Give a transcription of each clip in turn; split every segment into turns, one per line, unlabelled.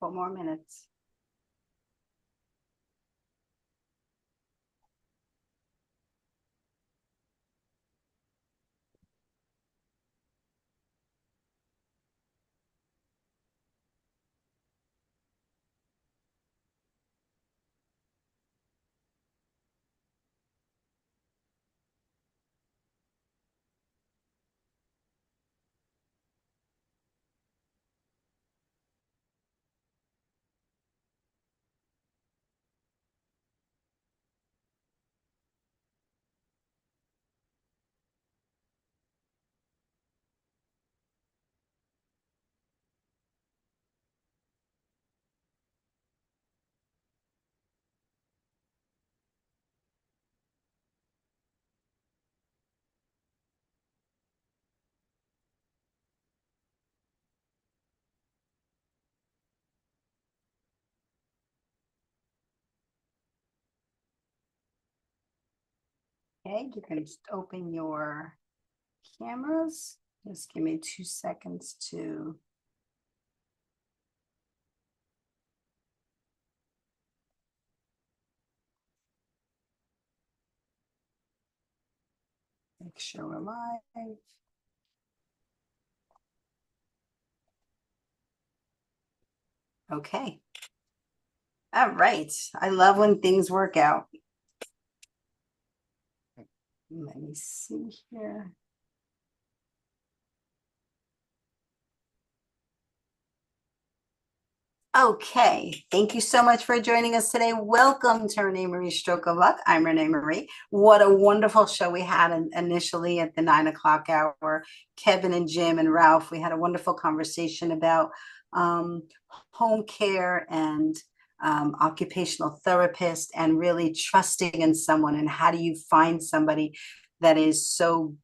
Couple more minutes. Okay, you can just open your cameras. Just give me 2 seconds to make sure we're live. Okay. All right. I love when things work out. Let me see here. Okay, thank you so much for joining us today. Welcome to RenéMarie Stroke of Luck. I'm RenéMarie. What a wonderful show we had initially at the 9 o'clock hour. Kevin and Jim and Ralph, we had a wonderful conversation about home care and occupational therapist and really trusting in someone, and how do you find somebody that is so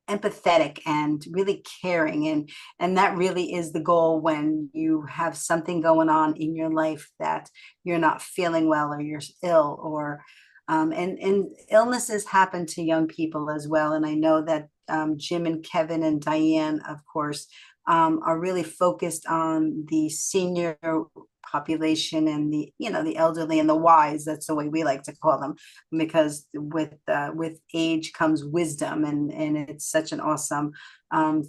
empathetic and really caring, and that really is the goal when you have something going on in your life that you're not feeling well or you're ill, or and illnesses happen to young people as well. And I know that Jim and Kevin and Diane, of course, are really focused on the senior population and the the elderly and the wise. That's the way we like to call them, because with age comes wisdom, and it's such an awesome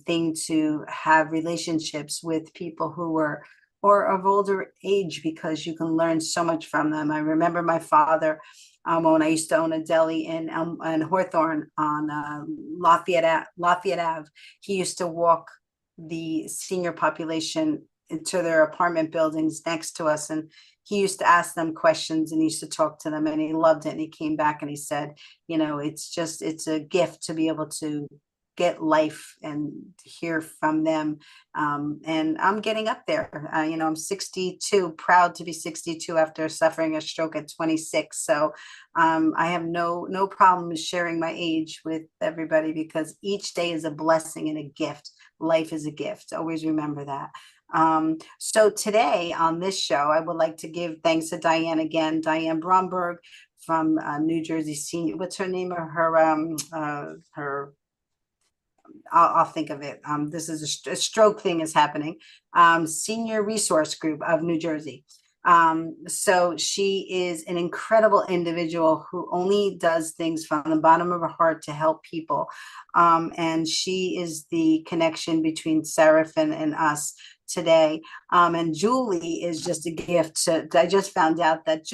thing to have relationships with people who are or of older age, because you can learn so much from them. I remember my father, when I used to own a deli in Hawthorne on Lafayette Ave. He used to walk the senior population into their apartment buildings next to us, and he used to ask them questions and he used to talk to them, and he loved it. And he came back and he said, it's a gift to be able to get life and hear from them. And I'm getting up there. I'm 62, proud to be 62 after suffering a stroke at 26. So I have no problem sharing my age with everybody, because each day is a blessing and a gift. Life is a gift. Always remember that. So today on this show, I would like to give thanks to Diane again, Diane Bromberg from New Jersey Senior. What's her name? Her I'll think of it. This is a stroke thing is happening. Senior Resource Group of New Jersey. So she is an incredible individual who only does things from the bottom of her heart to help people. And she is the connection between Seraphin and us today. And Julie is just a gift. I just found out that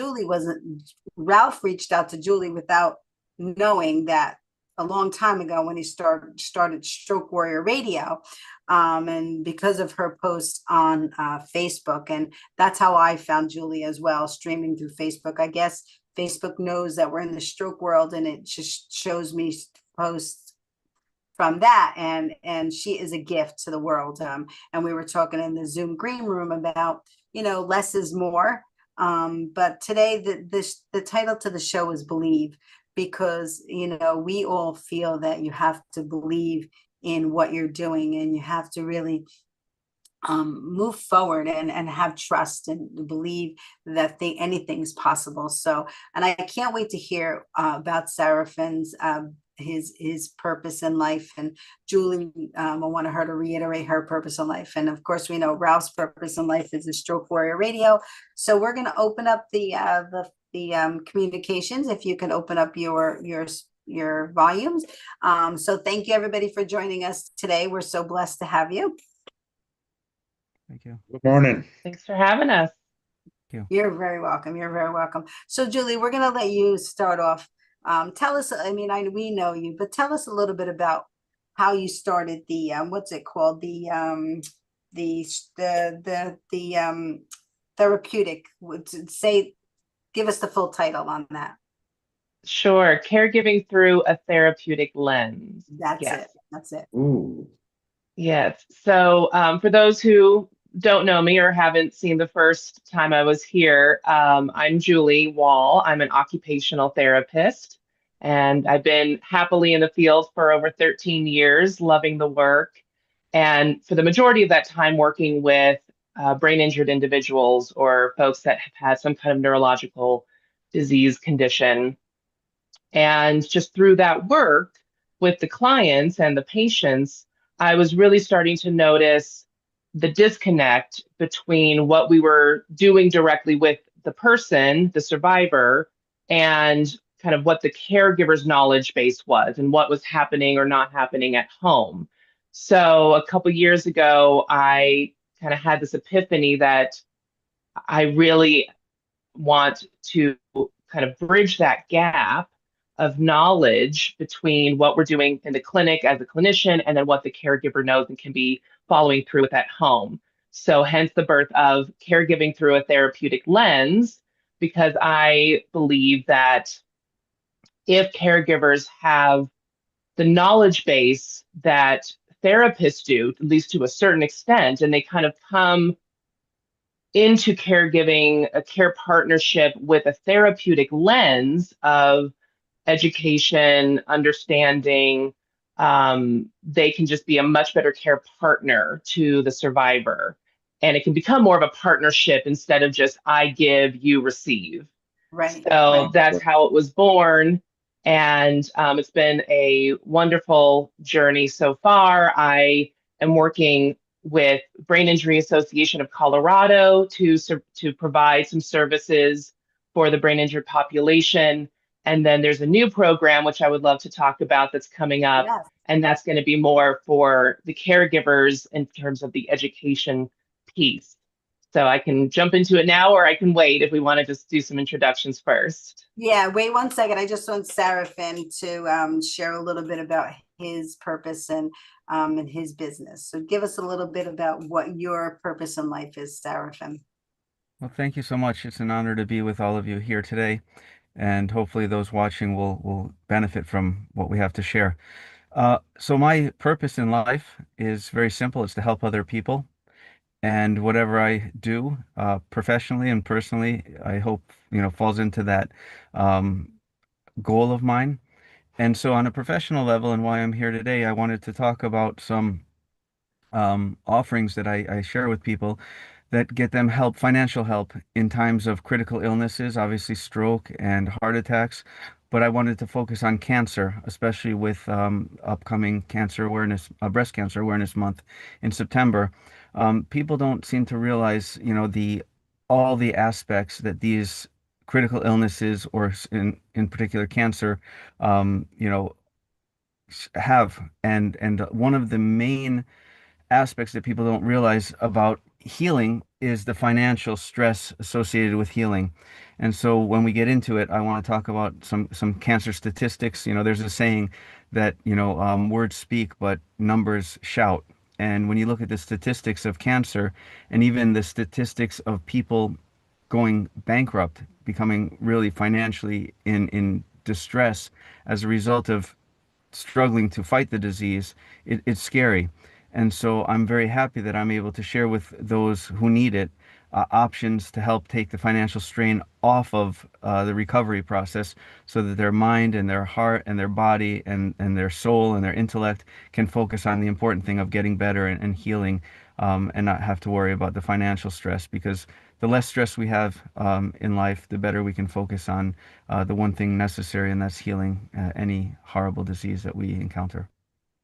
Ralph reached out to Julie without knowing that a long time ago when he started Stroke Warrior Radio, and because of her posts on Facebook. And that's how I found Julie as well, streaming through Facebook. I guess Facebook knows that we're in the stroke world, and it just shows me posts from that, and she is a gift to the world. And we were talking in the Zoom green room about less is more. But today the title to the show is Believe, because we all feel that you have to believe in what you're doing, and you have to really move forward and have trust and believe that anything's possible. So, and I can't wait to hear about Seraphin's his purpose in life. And Julie, I wanted her to reiterate her purpose in life. And of course, we know Ralph's purpose in life is a Stroke Warrior Radio. So we're going to open up the communications. If you can open up your volumes. So thank you everybody for joining us today. We're so blessed to have you.
Thank you.
Good morning.
Thanks for having us.
Thank you.
You're very welcome. You're very welcome. So Julie, we're going to let you start off. Tell us, I mean, we know you, but tell us a little bit about how you started the, what's it called? The therapeutic, give us the full title on that.
Sure. Caregiving through a therapeutic lens.
That's
Yes.
it. That's it.
Ooh.
Yes. So for those who don't know me or haven't seen the first time I was here, I'm Julie Wall. I'm an occupational therapist, and I've been happily in the field for over 13 years, loving the work. And for the majority of that time, working with brain injured individuals or folks that have had some kind of neurological disease condition. And just through that work with the clients and the patients, I was really starting to notice the disconnect between what we were doing directly with the person, the survivor, and kind of what the caregiver's knowledge base was and what was happening or not happening at home. So a couple years ago, I kind of had this epiphany that I really want to kind of bridge that gap of knowledge between what we're doing in the clinic as a clinician and then what the caregiver knows and can be following through with at home. So hence the birth of caregiving through a therapeutic lens, because I believe that if caregivers have the knowledge base that therapists do, at least to a certain extent, and they kind of come into caregiving, a care partnership with a therapeutic lens of education, understanding, they can just be a much better care partner to the survivor. And it can become more of a partnership instead of just I give, you receive.
Right.
So
Right.
that's how it was born. And it's been a wonderful journey so far. I am working with Brain Injury Association of Colorado to provide some services for the brain injured population. And then there's a new program, which I would love to talk about, that's coming up.
Yes.
And that's going to be more for the caregivers in terms of the education piece. So I can jump into it now, or I can wait if we want to just do some introductions first.
Yeah, wait 1 second. I just want Seraphin to share a little bit about his purpose and his business. So give us a little bit about what your purpose in life is, Seraphin.
Well, thank you so much. It's an honor to be with all of you here today, and hopefully those watching will benefit from what we have to share. So my purpose in life is very simple. It's to help other people. And whatever I do, professionally and personally, I hope, falls into that goal of mine. And so on a professional level, and why I'm here today, I wanted to talk about some offerings that I share with people that get them help, financial help in times of critical illnesses, obviously stroke and heart attacks. But I wanted to focus on cancer, especially with upcoming cancer awareness, breast cancer awareness month in September. People don't seem to realize, the all the aspects that these critical illnesses, or in particular cancer, have. And one of the main aspects that people don't realize about healing is the financial stress associated with healing. And so when we get into it, I want to talk about some cancer statistics. There's a saying that, words speak, but numbers shout. And when you look at the statistics of cancer and even the statistics of people going bankrupt, becoming really financially in distress as a result of struggling to fight the disease, it's scary. And so I'm very happy that I'm able to share with those who need it options to help take the financial strain off of the recovery process so that their mind and their heart and their body and their soul and their intellect can focus on the important thing of getting better and healing, and not have to worry about the financial stress, because the less stress we have in life, the better we can focus on the one thing necessary, and that's healing any horrible disease that we encounter.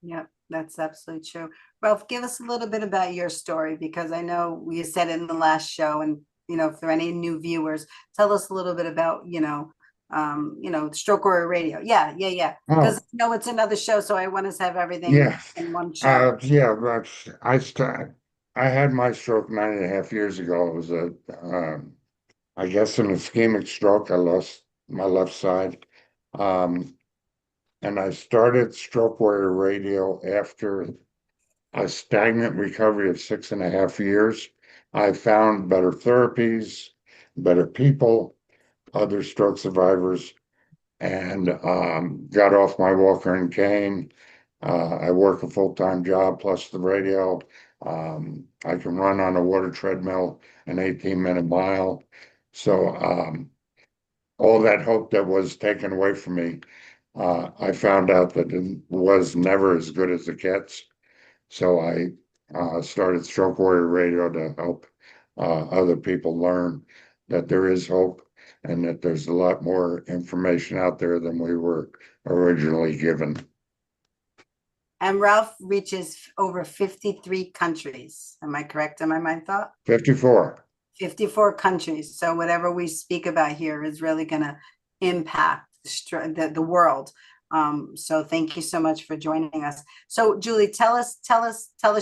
Yeah, that's absolutely true. Ralph, give us a little bit about your story, because I know you said it in the last show, and if there are any new viewers, tell us a little bit about, Stroke Warrior Radio. Yeah, yeah, yeah. Because
Oh,
it's another show, so I want to have everything
yeah.
in one show.
Yeah, but I had my stroke 9.5 years ago. It was I guess an ischemic stroke. I lost my left side. Um, and I started Stroke Warrior Radio after a stagnant recovery of 6.5 years. I found better therapies, better people, other stroke survivors, and got off my walker and cane. I work a full-time job plus the radio. I can run on a water treadmill an 18-minute mile. So all that hope that was taken away from me, I found out that it was never as good as it gets. So I started Stroke Warrior Radio to help other people learn that there is hope and that there's a lot more information out there than we were originally given.
And Ralph reaches over 53 countries. Am I correct in my mind thought?
54.
54 countries. So whatever we speak about here is really going to impact the world. So thank you so much for joining us. So Julie, tell us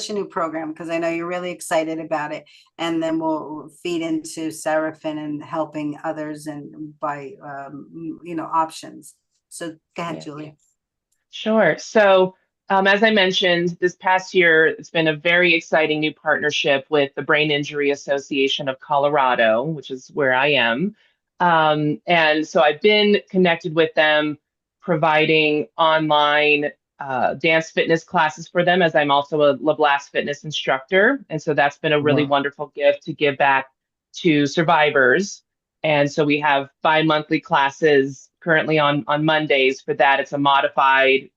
your new program, because I know you're really excited about it, and then we'll feed into Seraphin and helping others and by options. So go ahead, Julie.
Sure. So as I mentioned, this past year, it's been a very exciting new partnership with the Brain Injury Association of Colorado, which is where I am. And so I've been connected with them, providing online dance fitness classes for them, as I'm also a LeBlast fitness instructor. And so that's been a really
Wow.
wonderful gift to give back to survivors. And so we have bi-monthly classes currently on Mondays for that. It's a modified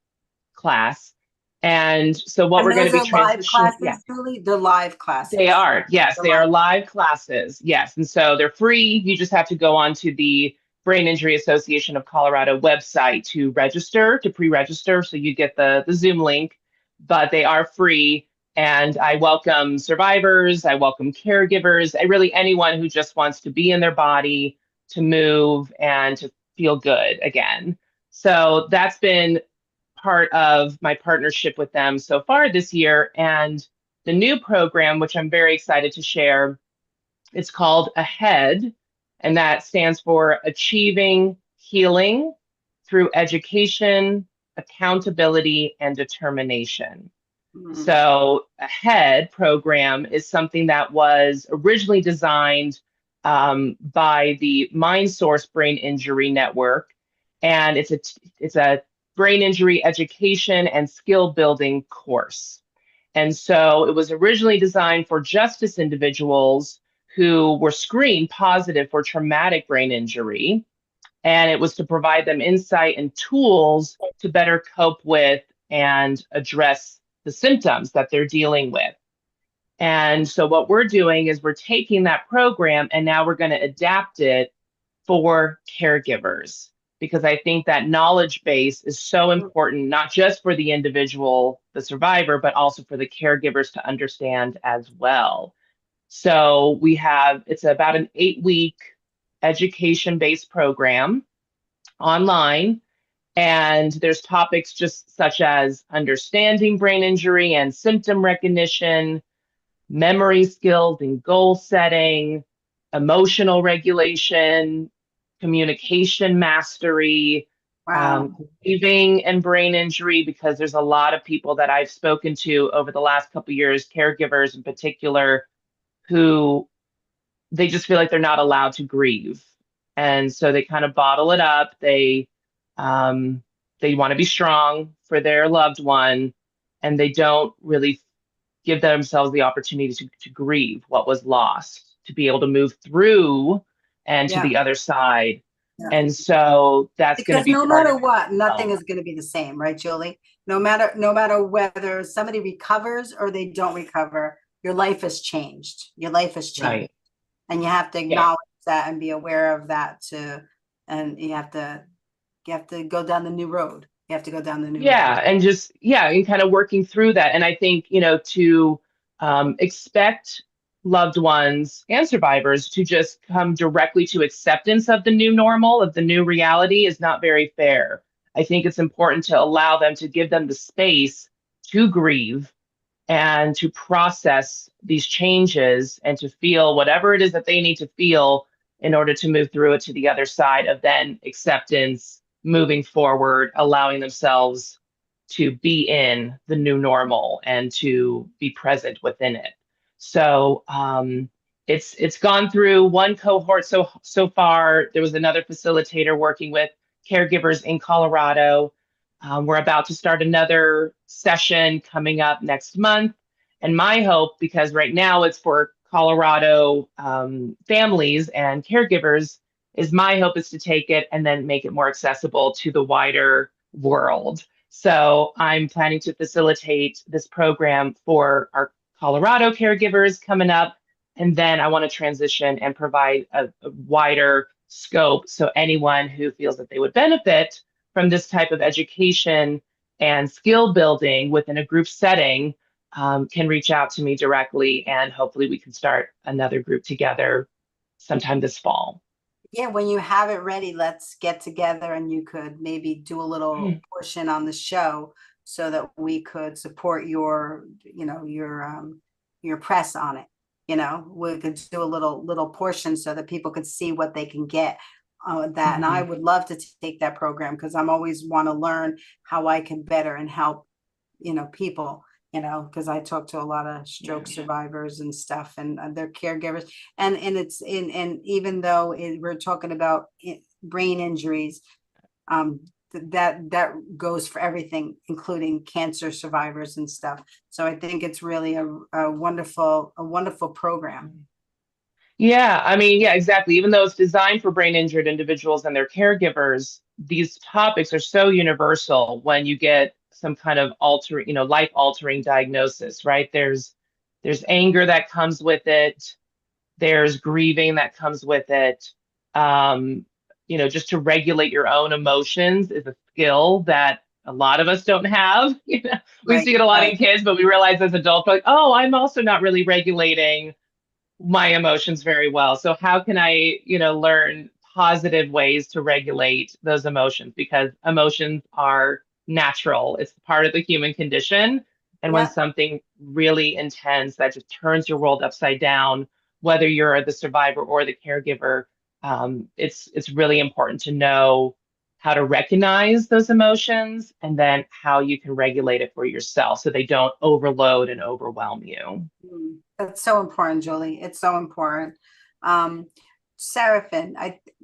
class. And so what
And
we're going to
those
be
are live
transitioning,
classes, Julie? They're live
they
classes.
are. Yes,
They're
they are
live.
live classes. Yes. And so they're free. You just have to go onto the Brain Injury Association of Colorado website to register, to pre-register. So you get the Zoom link, but they are free. And I welcome survivors. I welcome caregivers. Really anyone who just wants to be in their body, to move, and to feel good again. So that's been part of my partnership with them so far this year. And the new program, which I'm very excited to share, it's called AHEAD, and that stands for Achieving Healing Through Education, Accountability, and Determination. So AHEAD program is something that was originally designed by the Mind Source Brain Injury Network, and it's a brain injury education and skill building course. And so it was originally designed for justice individuals who were screened positive for traumatic brain injury. And it was to provide them insight and tools to better cope with and address the symptoms that they're dealing with. And so what we're doing is we're taking that program and now we're going to adapt it for caregivers, because I think that knowledge base is so important, not just for the individual, the survivor, but also for the caregivers to understand as well. So it's about an 8-week education-based program online. And there's topics just such as understanding brain injury and symptom recognition, memory skills and goal setting, emotional regulation, communication mastery,
Wow.
grieving and brain injury, because there's a lot of people that I've spoken to over the last couple of years, caregivers in particular, who they just feel like they're not allowed to grieve. And so they kind of bottle it up. They want to be strong for their loved one, and they don't really give themselves the opportunity to grieve what was lost, to be able to move through and to
Yeah.
the other side.
Yeah.
And so that's going to
Because
be
no
part
matter
of it
what,
as
nothing
well.
is going to be the same, right, Julie? No matter whether somebody recovers or they don't recover, your life has changed. Your life has changed.
Right.
And you have to
Yeah.
acknowledge that and be aware of that too. And you have to go down the new road. You have to go down the new road.
Yeah, and just yeah, and kind of working through that. And I think, to expect loved ones and survivors to just come directly to acceptance of the new normal, of the new reality, is not very fair. I think it's important to allow them, to give them the space to grieve and to process these changes and to feel whatever it is that they need to feel in order to move through it to the other side of then acceptance, moving forward, allowing themselves to be in the new normal and to be present within it. So it's gone through one cohort so far. There was another facilitator working with caregivers in Colorado. We're about to start another session coming up next month. And my hope, because right now it's for Colorado families and caregivers, is my hope is to take it and then make it more accessible to the wider world. So I'm planning to facilitate this program for our Colorado caregivers coming up. And then I want to transition and provide a wider scope so anyone who feels that they would benefit from this type of education and skill building within a group setting can reach out to me directly, and hopefully we can start another group together sometime this fall.
Yeah, when you have it ready, let's get together and you could maybe do a little portion on the show so that we could support your press on it. We could do a little portion so that people could see what they can get that. And I
Mhm.
would love to take that program because I'm always want to learn how I can better and help, people, because I talk to a lot of
Yeah.
stroke survivors and stuff and their caregivers. And it's in, and even though we're talking about brain injuries, um, that goes for everything, including cancer survivors and stuff. So I think it's really a wonderful program.
Yeah, I mean, yeah, exactly. Even though it's designed for brain injured individuals and their caregivers, these topics are so universal when you get some kind of life altering diagnosis, right? There's anger that comes with it. There's grieving that comes with it. Um, just to regulate your own emotions is a skill that a lot of us don't have. We
Right,
see it a lot
right.
in kids, but we realize as adults, like, oh, I'm also not really regulating my emotions very well. So how can I, learn positive ways to regulate those emotions? Because emotions are natural. It's part of the human condition. And when
Yeah.
something really intense that just turns your world upside down, whether you're the survivor or the caregiver, it's really important to know how to recognize those emotions and then how you can regulate it for yourself so they don't overload and overwhelm you.
That's so important, Julie. It's so important. Um, Seraphin,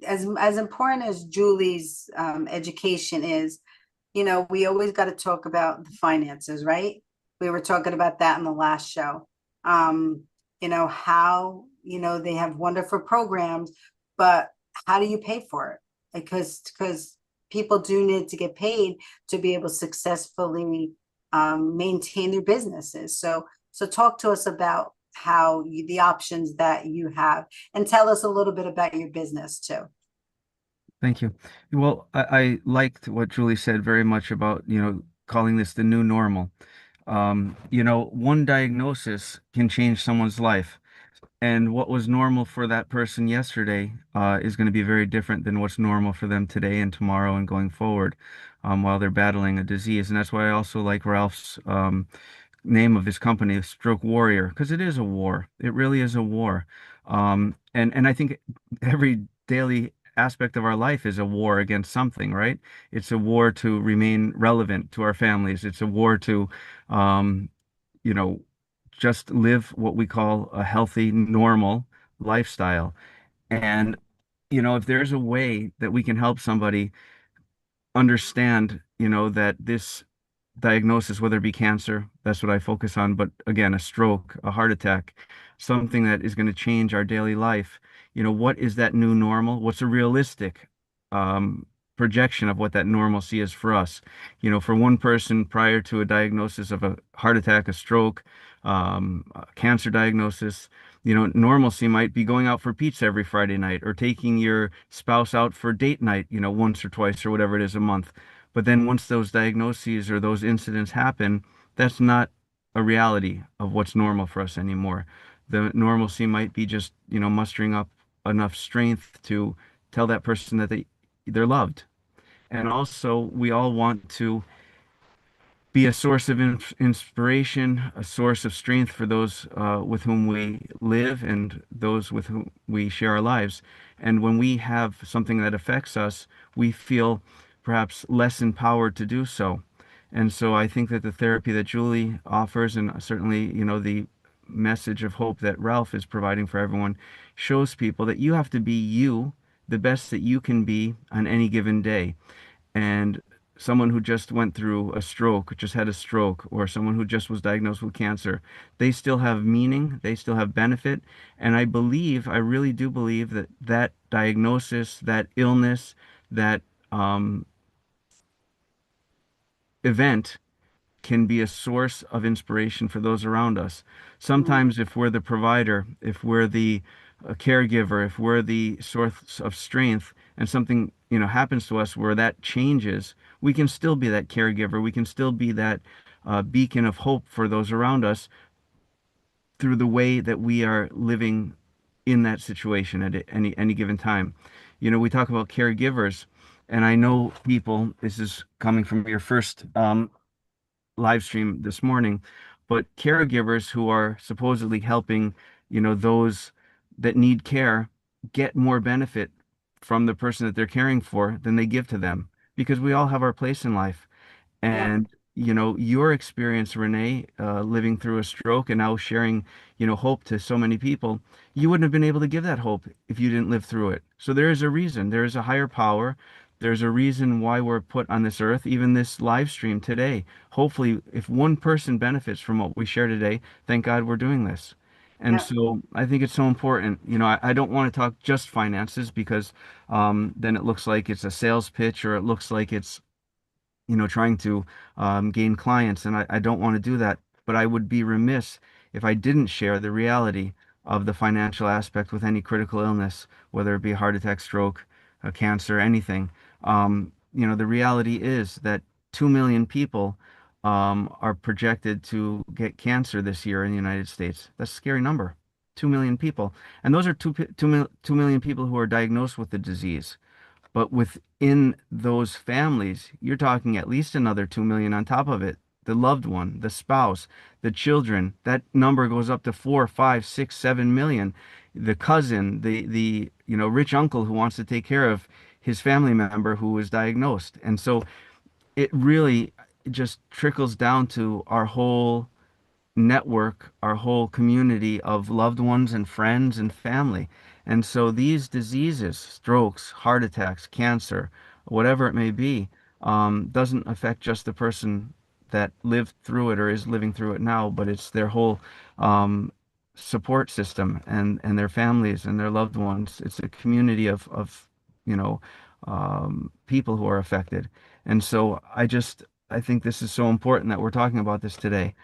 as important as Julie's education is, we always got to talk about the finances, right? We were talking about that in the last show. How, they have wonderful programs, but how do you pay for it? Because people do need to get paid to be able to successfully maintain their businesses. So talk to us about the options that you have, and tell us a little bit about your business too.
Thank you. Well, I liked what Julie said very much about, calling this the new normal. One diagnosis can change someone's life. And what was normal for that person yesterday is going to be very different than what's normal for them today and tomorrow and going forward while they're battling a disease. And that's why I also like Ralph's name of his company, Stroke Warrior, because it is a war. It really is a war. And I think every daily aspect of our life is a war against something, right? It's a war to remain relevant to our families. It's a war to, um, you know, just live what we call a healthy, normal lifestyle. And, if there's a way that we can help somebody understand, that this diagnosis, whether it be cancer, that's what I focus on, but again, a stroke, a heart attack, something that is going to change our daily life. What is that new normal? What's a realistic um, projection of what that normalcy is for us. For one person prior to a diagnosis of a heart attack, a stroke, a cancer diagnosis, normalcy might be going out for pizza every Friday night or taking your spouse out for date night, once or twice or whatever it is a month. But then once those diagnoses or those incidents happen, that's not a reality of what's normal for us anymore. The normalcy might be just, mustering up enough strength to tell that person that they're loved. And also, we all want to be a source of inspiration, a source of strength for those with whom we live and those with whom we share our lives. And when we have something that affects us, we feel perhaps less empowered to do so. And so I think that the therapy that Julie offers, and certainly, the message of hope that Ralph is providing for everyone, shows people that you have to be you, the best that you can be on any given day. And someone who just went through a stroke, just had a stroke, or someone who just was diagnosed with cancer, they still have meaning, they still have benefit. And I really do believe that that diagnosis, that illness, that event can be a source of inspiration for those around us.
Mm.
Sometimes, if we're the provider, if we're the caregiver, if we're the source of strength, and something happens to us where that changes, we can still be that caregiver. We can still be that beacon of hope for those around us through the way that we are living in that situation at any given time. We talk about caregivers, and I know people. This is coming from your first live stream this morning, but caregivers who are supposedly helping, those that need care get more benefit from the person that they're caring for than they give to them because we all have our place in life.
Yeah.
And, your experience, Renee, living through a stroke and now sharing, hope to so many people, you wouldn't have been able to give that hope if you didn't live through it. So there is a reason. There is a higher power. There's a reason why we're put on this earth, even this live stream today. Hopefully, if one person benefits from what we share today, thank God we're doing this. And
Yeah.
so I think it's so important. I don't want to talk just finances because then it looks like it's a sales pitch or it looks like it's trying to gain clients, and I don't want to do that. But I would be remiss if I didn't share the reality of the financial aspect with any critical illness, whether it be a heart attack, stroke, cancer, anything. The reality is that 2 million people are projected to get cancer this year in the United States. That's a scary number. 2 million people. And those are 2 million people who are diagnosed with the disease. But within those families, you're talking at least another 2 million on top of it. The loved one, the spouse, the children, that number goes up to 4, 5, 6, 7 million. The cousin, the rich uncle who wants to take care of his family member who was diagnosed. And so it really just trickles down to our whole network, our whole community of loved ones and friends and family. And so these diseases, strokes, heart attacks, cancer, whatever it may be, doesn't affect just the person that lived through it or is living through it now, but it's their whole um, support system and their families and their loved ones. It's a community of you know, people who are affected. And so I think this is so important that we're talking about this today.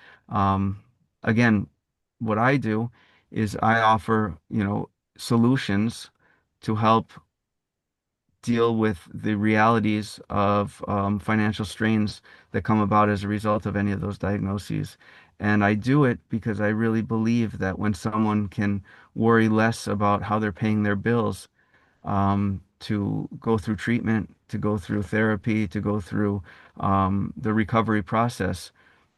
Again, what I do is I offer, solutions to help deal with the realities of financial strains that come about as a result of any of those diagnoses. And I do it because I really believe that when someone can worry less about how they're paying their bills, to go through treatment, to go through therapy, to go through the recovery process,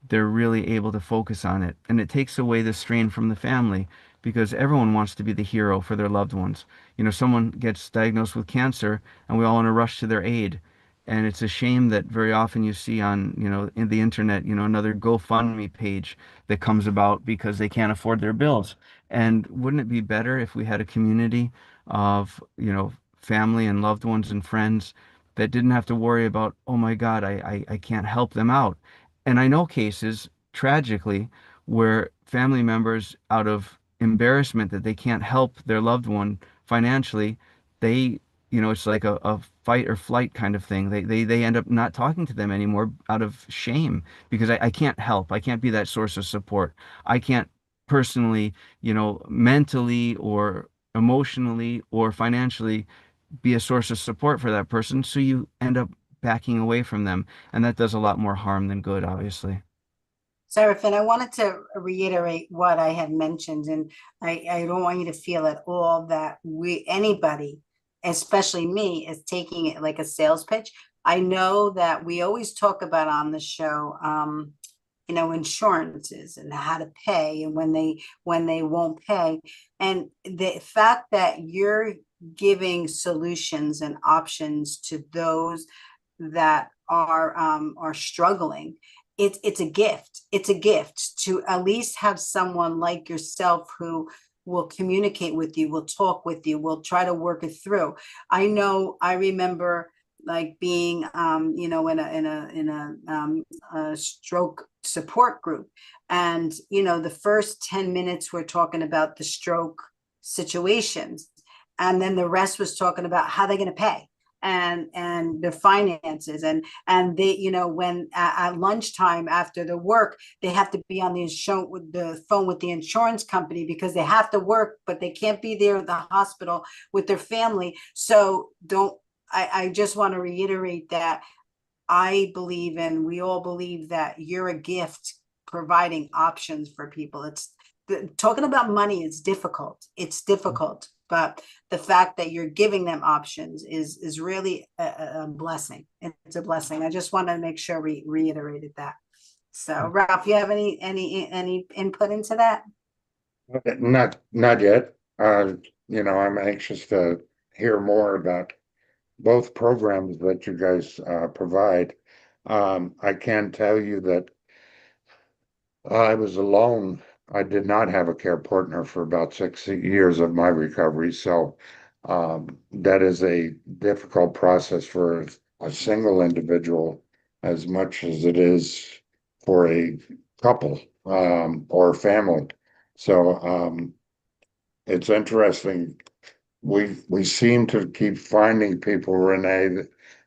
they're really able to focus on it. And it takes away the strain from the family because everyone wants to be the hero for their loved ones. Someone gets diagnosed with cancer and we all want to rush to their aid. And it's a shame that very often you see on, in the internet, another GoFundMe page that comes about because they can't afford their bills. And wouldn't it be better if we had a community of, family and loved ones and friends that didn't have to worry about, oh my God, I can't help them out. And I know cases, tragically, where family members, out of embarrassment that they can't help their loved one financially, they, it's like a fight or flight kind of thing. They end up not talking to them anymore out of shame because I can't help. I can't be that source of support. I can't personally, mentally or emotionally or financially be a source of support for that person. So you end up backing away from them. And that does a lot more harm than good, obviously.
Seraphin, I wanted to reiterate what I had mentioned, and I don't want you to feel at all that anybody, especially me, is taking it like a sales pitch. I know that we always talk about on the show, insurances and how to pay and when they won't pay. And the fact that you're giving solutions and options to those that are struggling, it's a gift. It's a gift to at least have someone like yourself who will communicate with you, will talk with you, will try to work it through. I remember like being in a stroke support group, and the first 10 minutes we're talking about the stroke situations, and then the rest was talking about how they're going to pay and their finances, and they, when at lunchtime after the work, they have to be on the phone with the insurance company because they have to work, but they can't be there at the hospital with their family. So don't I just want to reiterate that I believe, and we all believe, that you're a gift providing options for people. Talking about money is difficult. It's difficult, but the fact that you're giving them options is really a blessing. It's a blessing. I just want to make sure we reiterated that. So, Ralph, you have any input into that?
Not yet. I'm anxious to hear more about both programs that you guys provide. I can tell you that I was alone. I did not have a care partner for about 6 years of my recovery. So that is a difficult process for a single individual as much as it is for a couple or family. So it's interesting. We seem to keep finding people, Renee,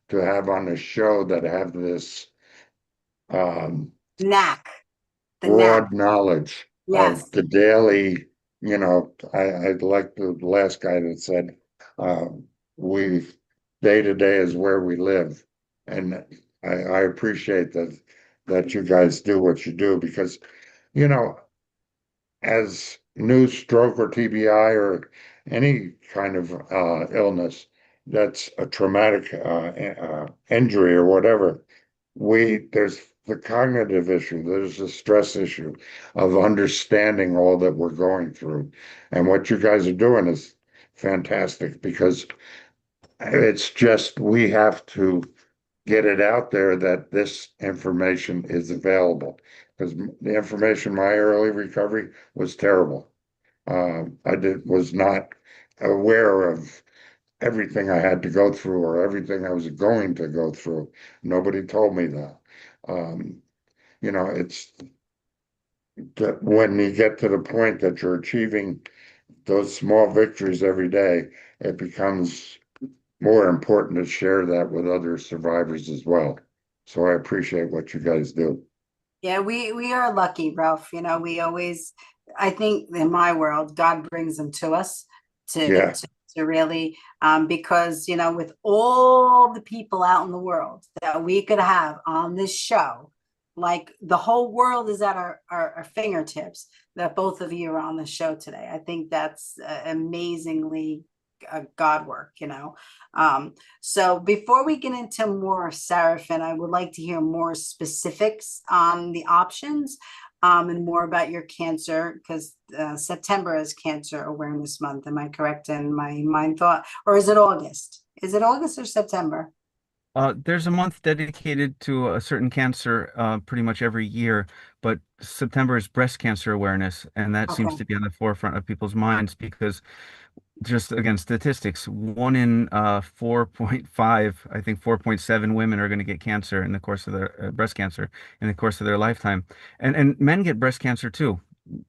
to have on the show that have this um,
Knack, the knack.
broad knowledge of
Yes.
the daily, I like the last guy that said, we day to day is where we live. And I appreciate that you guys do what you do because, you know, as new stroke or TBI or any kind of illness that's a traumatic injury or whatever, there's the cognitive issue, there's the stress issue of understanding all that we're going through. And what you guys are doing is fantastic because it's just we have to get it out there that this information is available. Because the information in my early recovery was terrible. Was not aware of everything I had to go through or everything I was going to go through. Nobody told me that. Um, it's that when you get to the point that you're achieving those small victories every day, it becomes more important to share that with other survivors as well. So I appreciate what you guys do.
Yeah, we are lucky, Ralph. We always, I think in my world, God brings them to us to
Yeah,
to, to really, because with all the people out in the world that we could have on this show, like the whole world is at our fingertips. That both of you are on the show today. I think that's amazingly God work. So before we get into more Sarafin, I would like to hear more specifics on the options, and more about your cancer, because September is Cancer Awareness Month. Am I correct in my mind thought? Or is it August? Is it August or September?
There's a month dedicated to a certain cancer pretty much every year, but September is breast cancer awareness, and that seems
Okay.
to be on the forefront of people's minds because just again, statistics, one in 4.5, I think 4.7 women are going to get cancer in the course of their breast cancer in the course of their lifetime. And men get breast cancer too.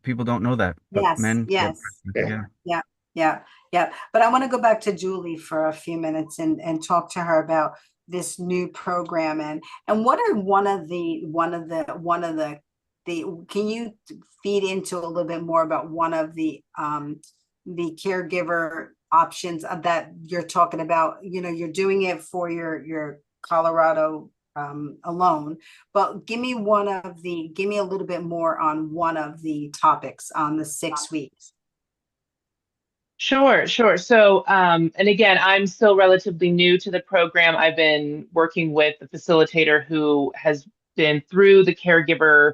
People don't know that, but
Yes,
men get breast
yes.
cancer.
yeah.
Yeah.
Yeah. Yeah, yeah. But I want to go back to Julie for a few minutes and talk to her about this new program and what are one of the can you feed into a little bit more about one of the caregiver options that you're talking about? You know, you're doing it for your Colorado alone, but give me a little bit more on one of the topics on the 6 weeks.
Sure, sure. So, and again, I'm still relatively new to the program. I've been working with the facilitator who has been through the caregiver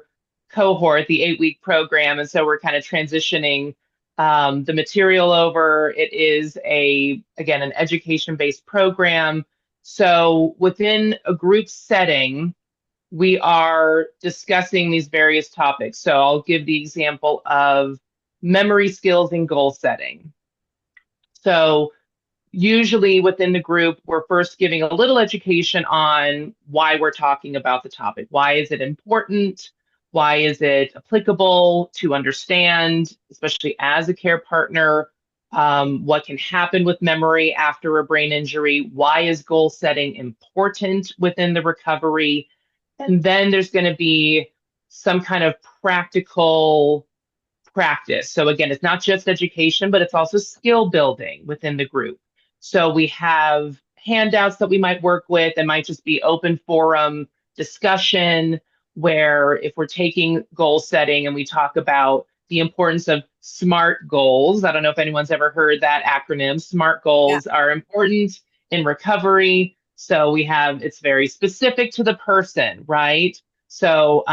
cohort, the 8-week program. And so we're kind of transitioning the material over. It is again, an education-based program. So within a group setting, we are discussing these various topics. So I'll give the example of memory skills and goal setting. So usually within the group, we're first giving a little education on why we're talking about the topic. Why is it important? Why is it applicable to understand, especially as a care partner? What can happen with memory after a brain injury? Why is goal setting important within the recovery? And then there's going to be some kind of practical practice. So again, it's not just education, but it's also skill building within the group. So we have handouts that we might work with and might just be open forum discussion where if we're taking goal setting and we talk about the importance of SMART goals. I don't know if anyone's ever heard that acronym. SMART
Yeah,
goals are important in recovery. So it's very specific to the person, right? So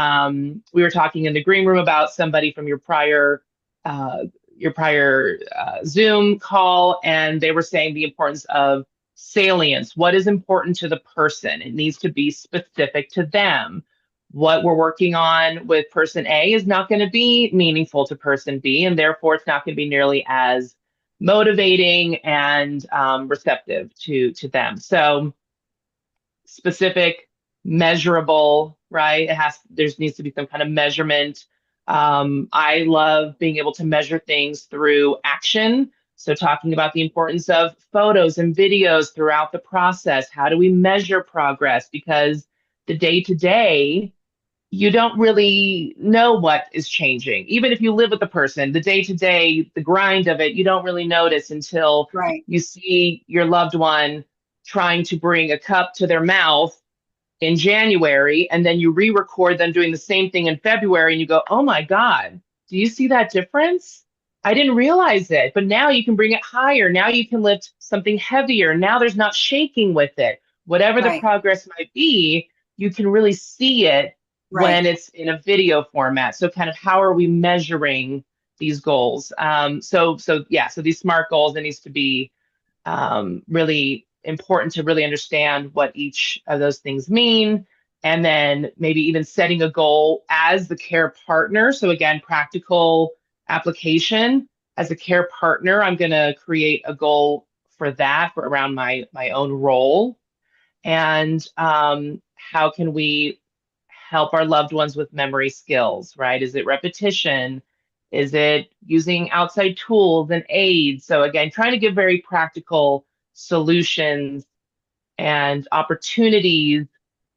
we were talking in the green room about somebody from uh, your prior Zoom call, and they were saying the importance of salience. What is important to the person? It needs to be specific to them. What we're working on with person A is not going to be meaningful to person B, and therefore it's not going to be nearly as motivating and receptive to them. So specific, measurable, right? There needs to be some kind of measurement. I love being able to measure things through action. So talking about the importance of photos and videos throughout the process. How do we measure progress? Because the day to day, you don't really know what is changing. Even if you live with the person, the day to day, the grind of it, you don't really notice until
right,
you see your loved one trying to bring a cup to their mouth in January, and then you re-record them doing the same thing in February, and you go, "Oh my God, do you see that difference? I didn't realize it, but now you can bring it higher. Now you can lift something heavier. Now there's not shaking with it. Whatever the
right,
progress might be, you can really see it
right.
when it's in a video format. So kind of how are we measuring these goals? So these SMART goals, there needs to be really important to really understand what each of those things mean. And then maybe even setting a goal as the care partner. So again, practical application as a care partner, I'm going to create a goal for that for around my own role. And how can we help our loved ones with memory skills, right? Is it repetition? Is it using outside tools and aids? So again, trying to give very practical solutions and opportunities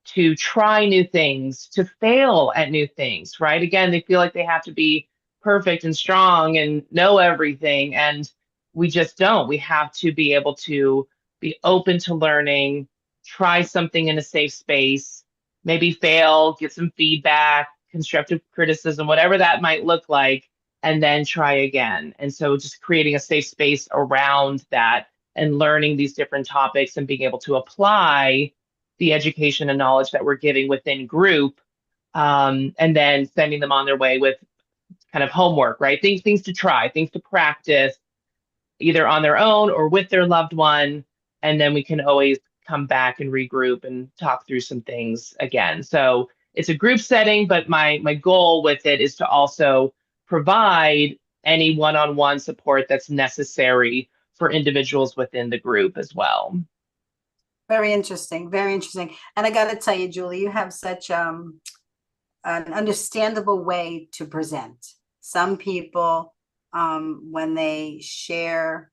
to try new things, to fail at new things, right? Again, they feel like they have to be perfect and strong and know everything. And we just don't. We have to be able to be open to learning, try something in a safe space, maybe fail, get some feedback, constructive criticism, whatever that might look like, and then try again. And so just creating a safe space around that and learning these different topics and being able to apply the education and knowledge that we're giving within group, and then sending them on their way with kind of homework, right? Things to try, things to practice, either on their own or with their loved one. And then we can always come back and regroup and talk through some things again. So it's a group setting, but my goal with it is to also provide any one-on-one support that's necessary for individuals within the group as well.
Very interesting, very interesting. And I got to tell you, Julie, you have such an understandable way to present. Some people when they share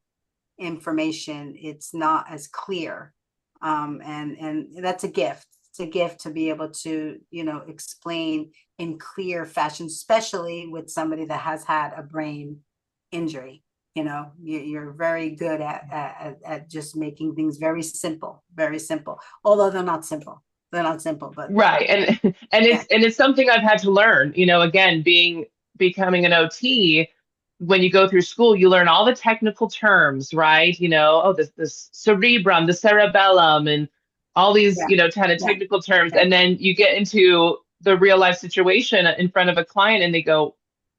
information, it's not as clear. And that's a gift. It's a gift to be able to, explain in clear fashion, especially with somebody that has had a brain injury. You're very good at just making things very simple, very simple. Although they're not simple. They're not simple, but
Right. And
yeah,
it's something I've had to learn, again, becoming an OT, when you go through school, you learn all the technical terms, right? Oh, this cerebrum, the cerebellum, and all these,
yeah,
kind of
yeah,
technical terms.
yeah,
And then you get into the real life situation in front of a client and they go,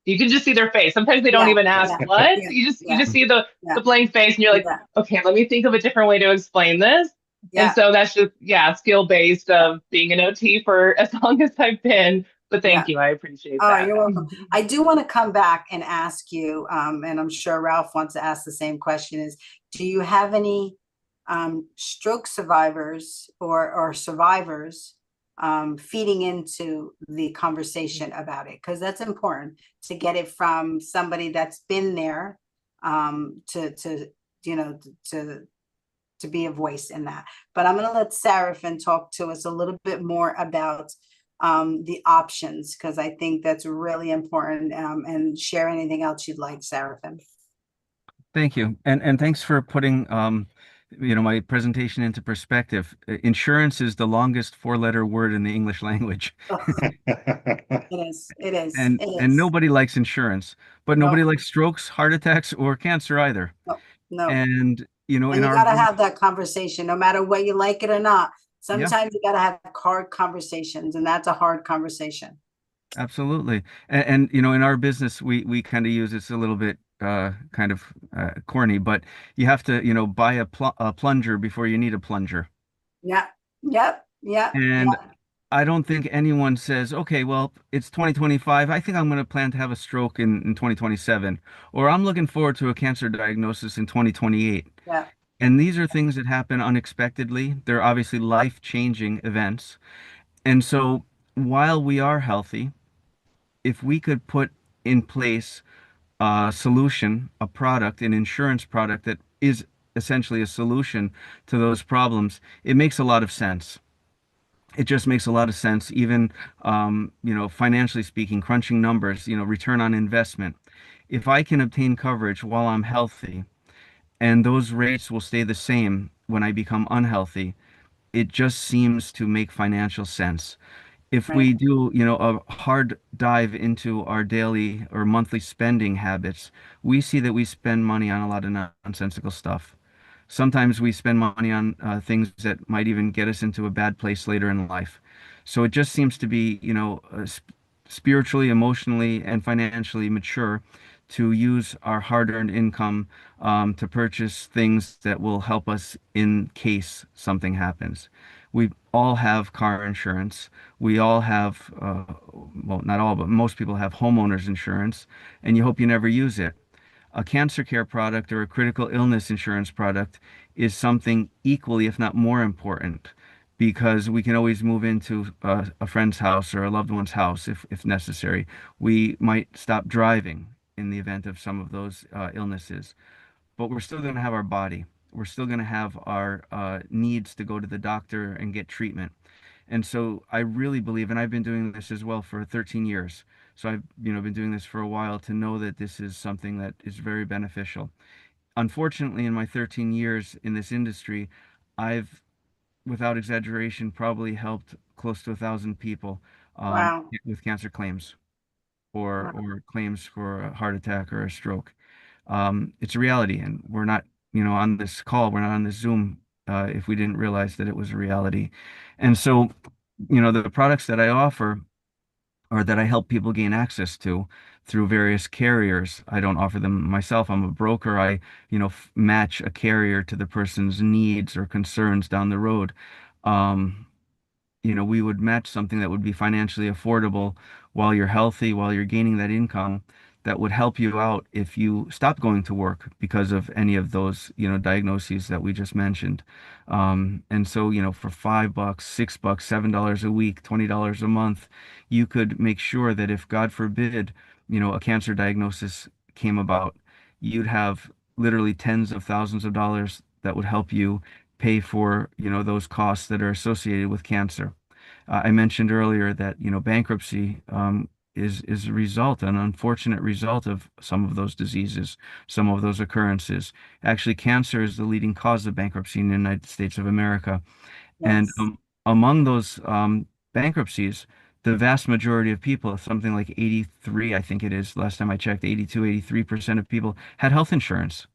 you can just see their face. Sometimes they don't
yeah,
even ask
yeah,
what.
yeah,
You
yeah,
just see the
yeah,
blank face and you're like,
yeah,
okay, let me think of a different way to explain this. And
yeah,
so that's just, yeah, skill based of being an OT for as long as I've been. But
yeah.
thank you. I appreciate
Oh,
that.
you're welcome. I do want to come back and ask you, and I'm sure Ralph wants to ask the same question, is do you have any stroke survivors or survivors feeding into the conversation about it? Because that's important to get it from somebody that's been there, to you know to to be a voice in that. But I'm going to let Sarafin talk to us a little bit more about the options, because I think that's really important, and share anything else you'd like, Sarafin.
Thank you. And thanks for putting my presentation into perspective. Insurance is the longest four-letter word in the English language.
Oh, it is. It is.
And
It
and
is.
nobody likes insurance, but nobody
No,
likes strokes, heart attacks, or cancer either.
no, no.
And
And
in
you
our
got to
group,
have that conversation, no matter what you like it or not.
yeah,
Sometimes you got to have hard conversations, and that's a hard conversation.
absolutely. And in our business, we kind of use this a little bit kind of corny, but you have to, buy a plunger before you need a plunger.
Yep. Yep. Yep.
And
Yep.
I don't think anyone says, okay, well, it's 2025. I think I'm going to plan to have a stroke in 2027, or I'm looking forward to a cancer diagnosis in 2028.
Yep.
And these are things that happen unexpectedly. They're obviously life-changing events. And so while we are healthy, if we could put in place a solution, a product, an insurance product that is essentially a solution to those problems, it makes a lot of sense. It just makes a lot of sense, even financially speaking, crunching numbers, return on investment. If I can obtain coverage while I'm healthy, and those rates will stay the same when I become unhealthy, it just seems to make financial sense. If
Right.
we do, a hard dive into our daily or monthly spending habits, we see that we spend money on a lot of nonsensical stuff. Sometimes we spend money on things that might even get us into a bad place later in life. So it just seems to be, spiritually, emotionally, and financially mature to use our hard-earned income to purchase things that will help us in case something happens. We all have car insurance. We all have, well, not all, but most people have homeowners insurance, and you hope you never use it. A cancer care product or a critical illness insurance product is something equally, if not more important, because we can always move into a friend's house or a loved one's house if necessary. We might stop driving in the event of some of those illnesses, but we're still going to have our body. We're still going to have our needs to go to the doctor and get treatment. And so I really believe, and I've been doing this as well for 13 years. So I've, been doing this for a while to know that this is something that is very beneficial. Unfortunately, in my 13 years in this industry, I've, without exaggeration, probably helped close to 1,000 people
Wow.
with cancer claims or
Wow.
or claims for a heart attack or a stroke. It's a reality, and we're not, on this call, we're not on this Zoom if we didn't realize that it was a reality. And so, the products that I offer or that I help people gain access to through various carriers. I don't offer them myself. I'm a broker. I, match a carrier to the person's needs or concerns down the road. Um, we would match something that would be financially affordable while you're healthy, while you're gaining that income that would help you out if you stop going to work because of any of those, diagnoses that we just mentioned. And so, for $5, $6, $7 a week, $20 a month, you could make sure that if God forbid, a cancer diagnosis came about, you'd have literally tens of thousands of dollars that would help you pay for, those costs that are associated with cancer. I mentioned earlier that, bankruptcy is a result, an unfortunate result of some of those diseases, some of those occurrences. Actually, cancer is the leading cause of bankruptcy in the United States of America. And
Yes.
among those bankruptcies, the vast majority of people, something like 83, I think it is, last time I checked, 82, 83% of people had health insurance.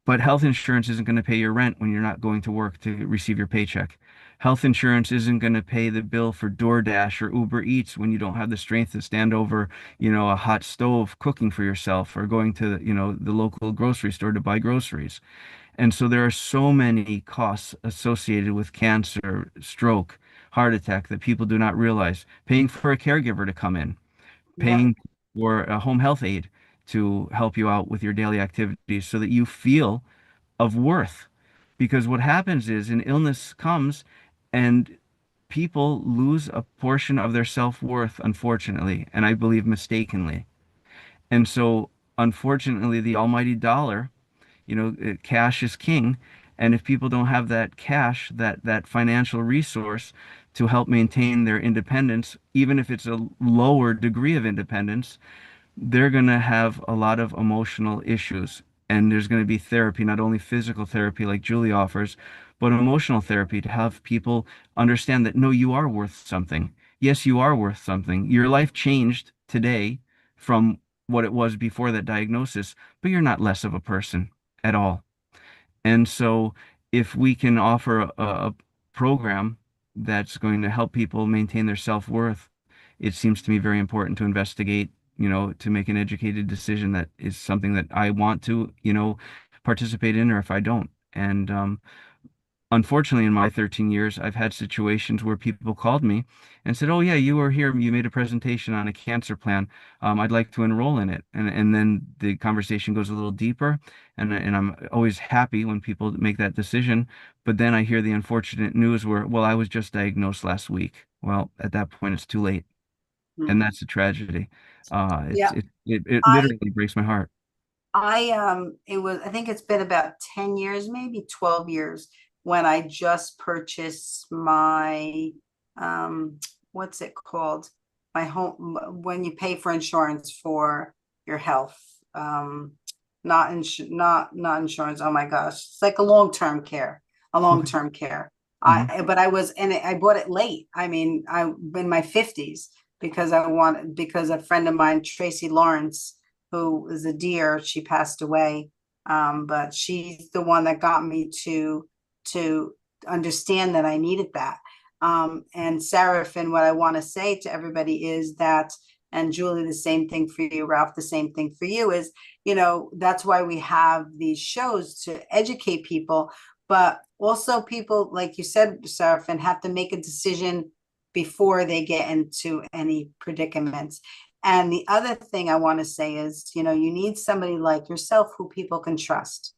But health insurance isn't going to pay your rent when you're not going to work to receive your paycheck. Health insurance isn't going to pay the bill for DoorDash or Uber Eats when you don't have the strength to stand over, a hot stove cooking for yourself or going to, the local grocery store to buy groceries. And so there are so many costs associated with cancer, stroke, heart attack that people do not realize. Paying for a caregiver to come in,
Yeah.
paying for a home health aide to help you out with your daily activities so that you feel of worth. Because what happens is an illness comes and people lose a portion of their self-worth, unfortunately, and I believe mistakenly. And so, unfortunately, the almighty dollar, cash is king. And if people don't have that cash, that financial resource to help maintain their independence, even if it's a lower degree of independence, they're going to have a lot of emotional issues. And there's going to be therapy, not only physical therapy like Julie offers, but emotional therapy to have people understand that no, you are worth something. Yes, you are worth something. Your life changed today from what it was before that diagnosis, but you're not less of a person at all. And so, if we can offer a program that's going to help people maintain their self-worth, it seems to me very important to investigate, to make an educated decision that is something that I want to, participate in, or if I don't. And unfortunately, in my 13 years, I've had situations where people called me and said, "Oh yeah, you were here. You made a presentation on a cancer plan. I'd like to enroll in it." And then the conversation goes a little deeper, and I'm always happy when people make that decision. But then I hear the unfortunate news where, well, I was just diagnosed last week. Well, at that point, it's too late, and
Mhm.
that's a tragedy.
Yeah.
It
I
literally breaks my heart.
I think it's been about 10 years, maybe 12 years, when I just purchased my, um, what's it called? My home, when you pay for insurance for your health. Not insurance. Oh my gosh. It's like a
Okay.
long-term care.
Hmm.
But I was in it, I bought it late. I mean, I in my 50s because a friend of mine, Tracy Lawrence, who is a dear. She passed away, but she's the one that got me to understand that I needed that. And Seraphin, what I want to say to everybody is that, and Julie, the same thing for you, Ralph, the same thing for you is, that's why we have these shows to educate people, but also people, like you said, Seraphin, have to make a decision before they get into any predicaments. And the other thing I want to say is, you need somebody like yourself who people can trust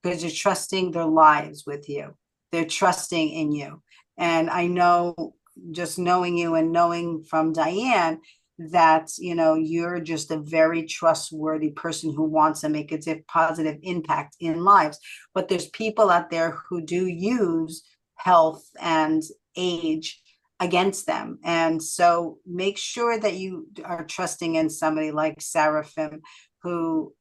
because you're trusting their lives with you. They're trusting in you. And I know, just knowing you and knowing from Diane, that you're just a very trustworthy person who wants to make a positive impact in lives. But there's people out there who do use health and age against them. And so make sure that you are trusting in somebody like Seraphim, who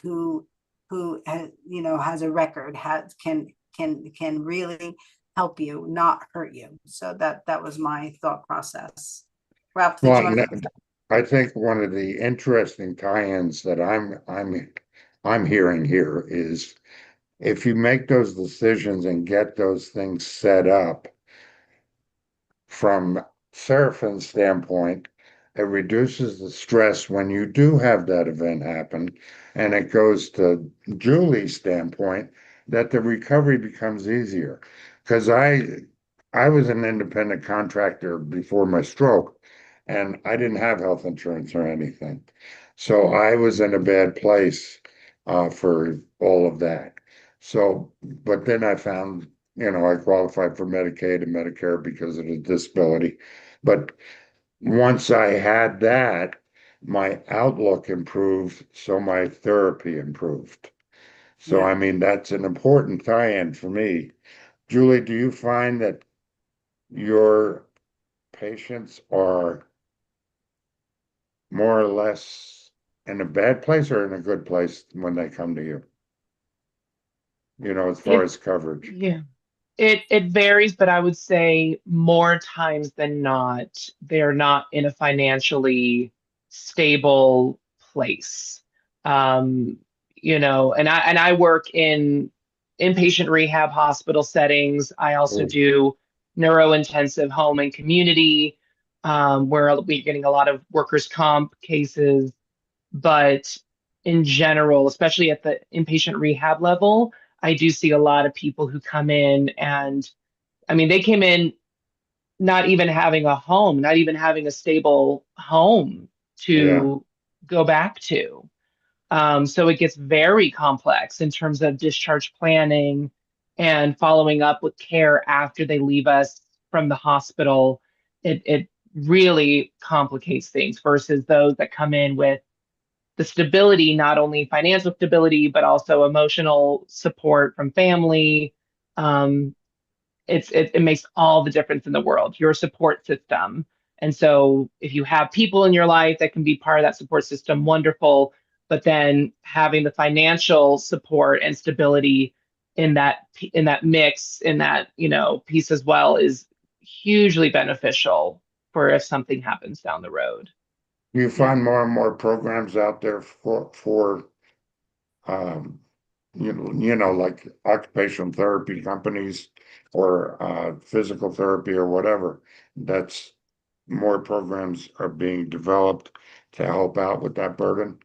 who has a record, can really help you, not hurt you. So that was my thought process. Ralph, did
Well,
you want to?
I think one of the interesting tie-ins that I'm hearing here is if you make those decisions and get those things set up from Seraphine's standpoint, it reduces the stress when you do have that event happen. And it goes to Julie's standpoint that the recovery becomes easier. Because I was an independent contractor before my stroke, and I didn't have health insurance or anything. So I was in a bad place for all of that. So, but then I found, I qualified for Medicaid and Medicare because of the disability. But once I had that, my outlook improved, so my therapy improved. So,
Yeah.
I mean, that's an important tie-in for me. Julie, do you find that your patients are more or less in a bad place or in a good place when they come to you? As far
It,
as coverage.
yeah. It varies, but I would say more times than not, they're not in a financially stable place. Um, and I work in inpatient rehab hospital settings. I also
Oh,
do neurointensive home and community, where we're getting a lot of workers' comp cases. But in general, especially at the inpatient rehab level, I do see a lot of people who come in and, I mean, they came in not even having a home, not even having a stable home
yeah.
to go back to. So it gets very complex in terms of discharge planning and following up with care after they leave us from the hospital. It really complicates things versus those that come in with the stability, not only financial stability, but also emotional support from family. Um, it makes all the difference in the world, your support system. And so if you have people in your life that can be part of that support system, wonderful. But then having the financial support and stability in that mix, in that, piece as well is hugely beneficial for if something happens down the road.
You
Yeah.
find more and more programs out there for um, like occupational therapy companies or physical therapy or whatever. That's more programs are being developed to help out with that burden.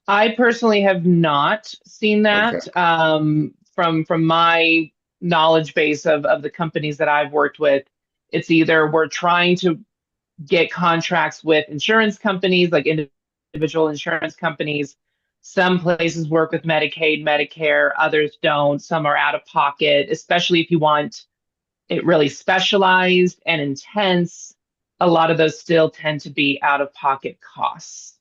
I personally have not seen
Okay.
that. From my knowledge base of the companies that I've worked with. It's either we're trying to get contracts with insurance companies, like individual insurance companies. Some places work with Medicaid, Medicare, others don't. Some are out of pocket, especially if you want it really specialized and intense. A lot of those still tend to be out of pocket costs.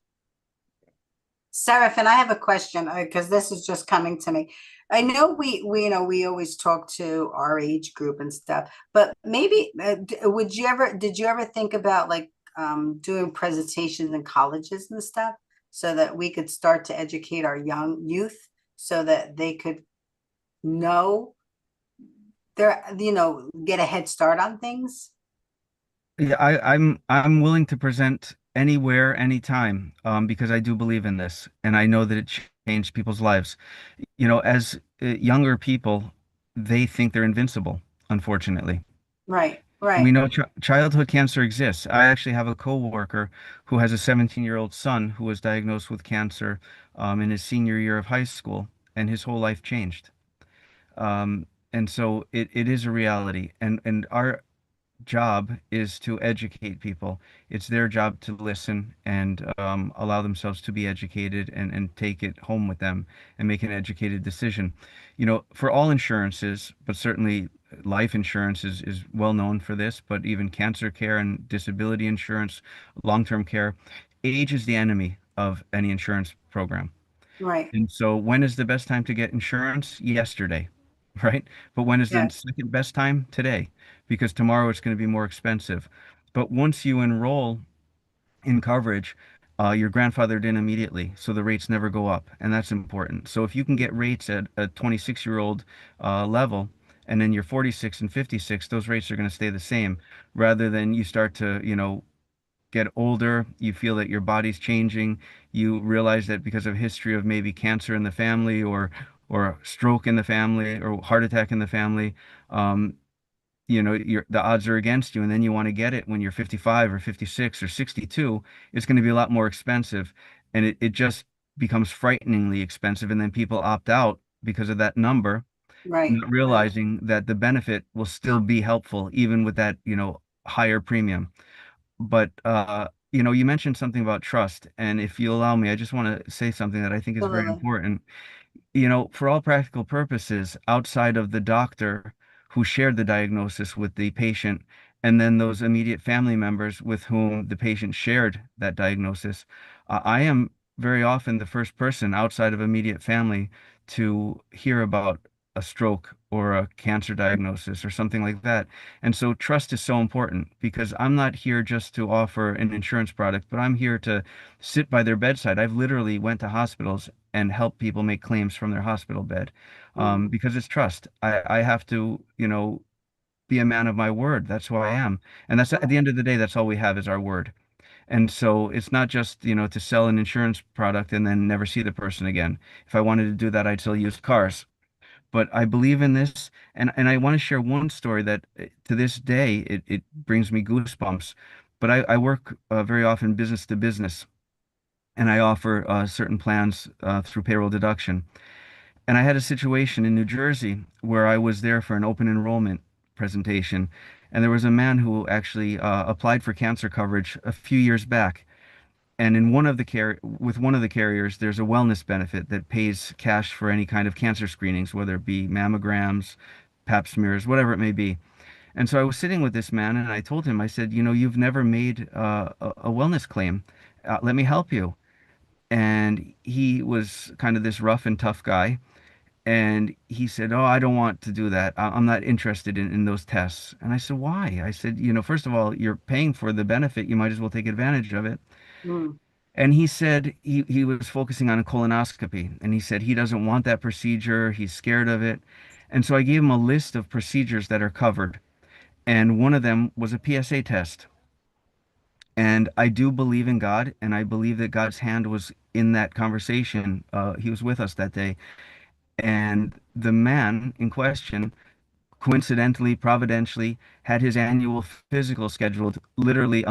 Seraph, and I have a question because this is just coming to me. I know we always talk to our age group and stuff, but maybe did you ever think about like doing presentations in colleges and stuff so that we could start to educate our young youth so that they could know their, get a head start on things?
Yeah, I'm willing to present anywhere, anytime, because I do believe in this, and I know that it changed people's lives. As younger people, they think they're invincible, unfortunately.
Right,
We
right,
know childhood cancer exists. I actually have a coworker who has a 17-year-old son who was diagnosed with cancer in his senior year of high school, and his whole life changed. And so it is a reality, and our job is to educate people. It's their job to listen and allow themselves to be educated and take it home with them and make an educated decision. For all insurances, but certainly life insurance is well known for this, but even cancer care and disability insurance, long-term care, age is the enemy of any insurance program.
right.
And so when is the best time to get insurance? Yesterday, right? But when is the
Yes,
second best time? Today, because tomorrow it's going to be more expensive. But once you enroll in coverage, you're grandfathered in immediately, so the rates never go up, and that's important. So if you can get rates at a 26-year-old level, and then you're 46 and 56, those rates are going to stay the same, rather than you start to, get older, you feel that your body's changing, you realize that because of history of maybe cancer in the family or stroke in the family or heart attack in the family, um, the odds are against you, and then you want to get it when you're 55 or 56 or 62, it's going to be a lot more expensive, and it just becomes frighteningly expensive, and then people opt out because of that number,
right,
not
right.
realizing that the benefit will still be helpful even with that, higher premium. But you mentioned something about trust, and if you allow me, I just want to say something that I think is very
Absolutely.
important. For all practical purposes, outside of the doctor who shared the diagnosis with the patient and then those immediate family members with whom the patient shared that diagnosis. I am very often the first person outside of immediate family to hear about a stroke or a cancer diagnosis or something like that. And so trust is so important because I'm not here just to offer an insurance product, but I'm here to sit by their bedside. I've literally went to hospitals and helped people make claims from their hospital bed,
Mm.
because it's trust. I have to, be a man of my word. That's who I am. And that's at the end of the day, that's all we have is our word. And so it's not just, to sell an insurance product and then never see the person again. If I wanted to do that, I'd sell used cars. But I believe in this, and I want to share one story that to this day it brings me goosebumps. But I work very often business to business, and I offer certain plans through payroll deduction. And I had a situation in New Jersey where I was there for an open enrollment presentation, and there was a man who actually applied for cancer coverage a few years back. And in with one of the carriers, there's a wellness benefit that pays cash for any kind of cancer screenings, whether it be mammograms, pap smears, whatever it may be. And so I was sitting with this man, and I told him, I said, you've never made a wellness claim. Let me help you. And he was kind of this rough and tough guy. And he said, "Oh, I don't want to do that. I'm not interested in those tests." And I said, "Why?" I said, first of all, you're paying for the benefit. You might as well take advantage of it."
Mm.
And he said he was focusing on a colonoscopy. And he said he doesn't want that procedure. He's scared of it. And so I gave him a list of procedures that are covered. And one of them was a PSA test. And I do believe in God. And I believe that God's hand was in that conversation. He was with us that day. And the man in question, coincidentally, providentially, had his annual physical scheduled literally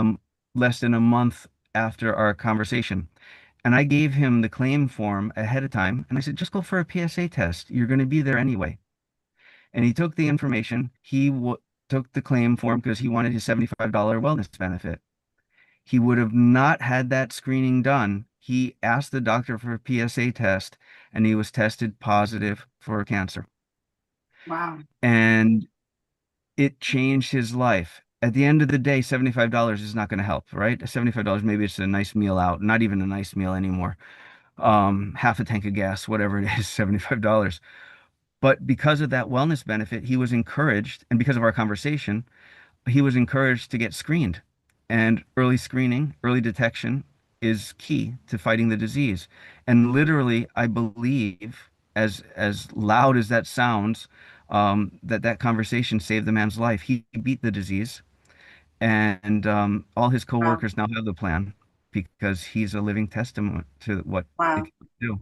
less than a month after our conversation. And I gave him the claim form ahead of time. And I said, just go for a PSA test. You're going to be there anyway. And he took the information. Took the claim form because he wanted his $75 wellness benefit. He would have not had that screening done. He asked the doctor for a PSA test, and he was tested positive for cancer.
Wow.
And it changed his life. At the end of the day, $75 is not going to help, right? $75, maybe it's a nice meal out, not even a nice meal anymore. Half a tank of gas, whatever it is, $75. But because of that wellness benefit, he was encouraged, and because of our conversation, he was encouraged to get screened. And early screening, early detection is key to fighting the disease. And literally, I believe, as loud as that sounds, that conversation saved the man's life. He beat the disease, and all his
Wow.
coworkers now have the plan because he's a living testament to what it
Wow.
can do.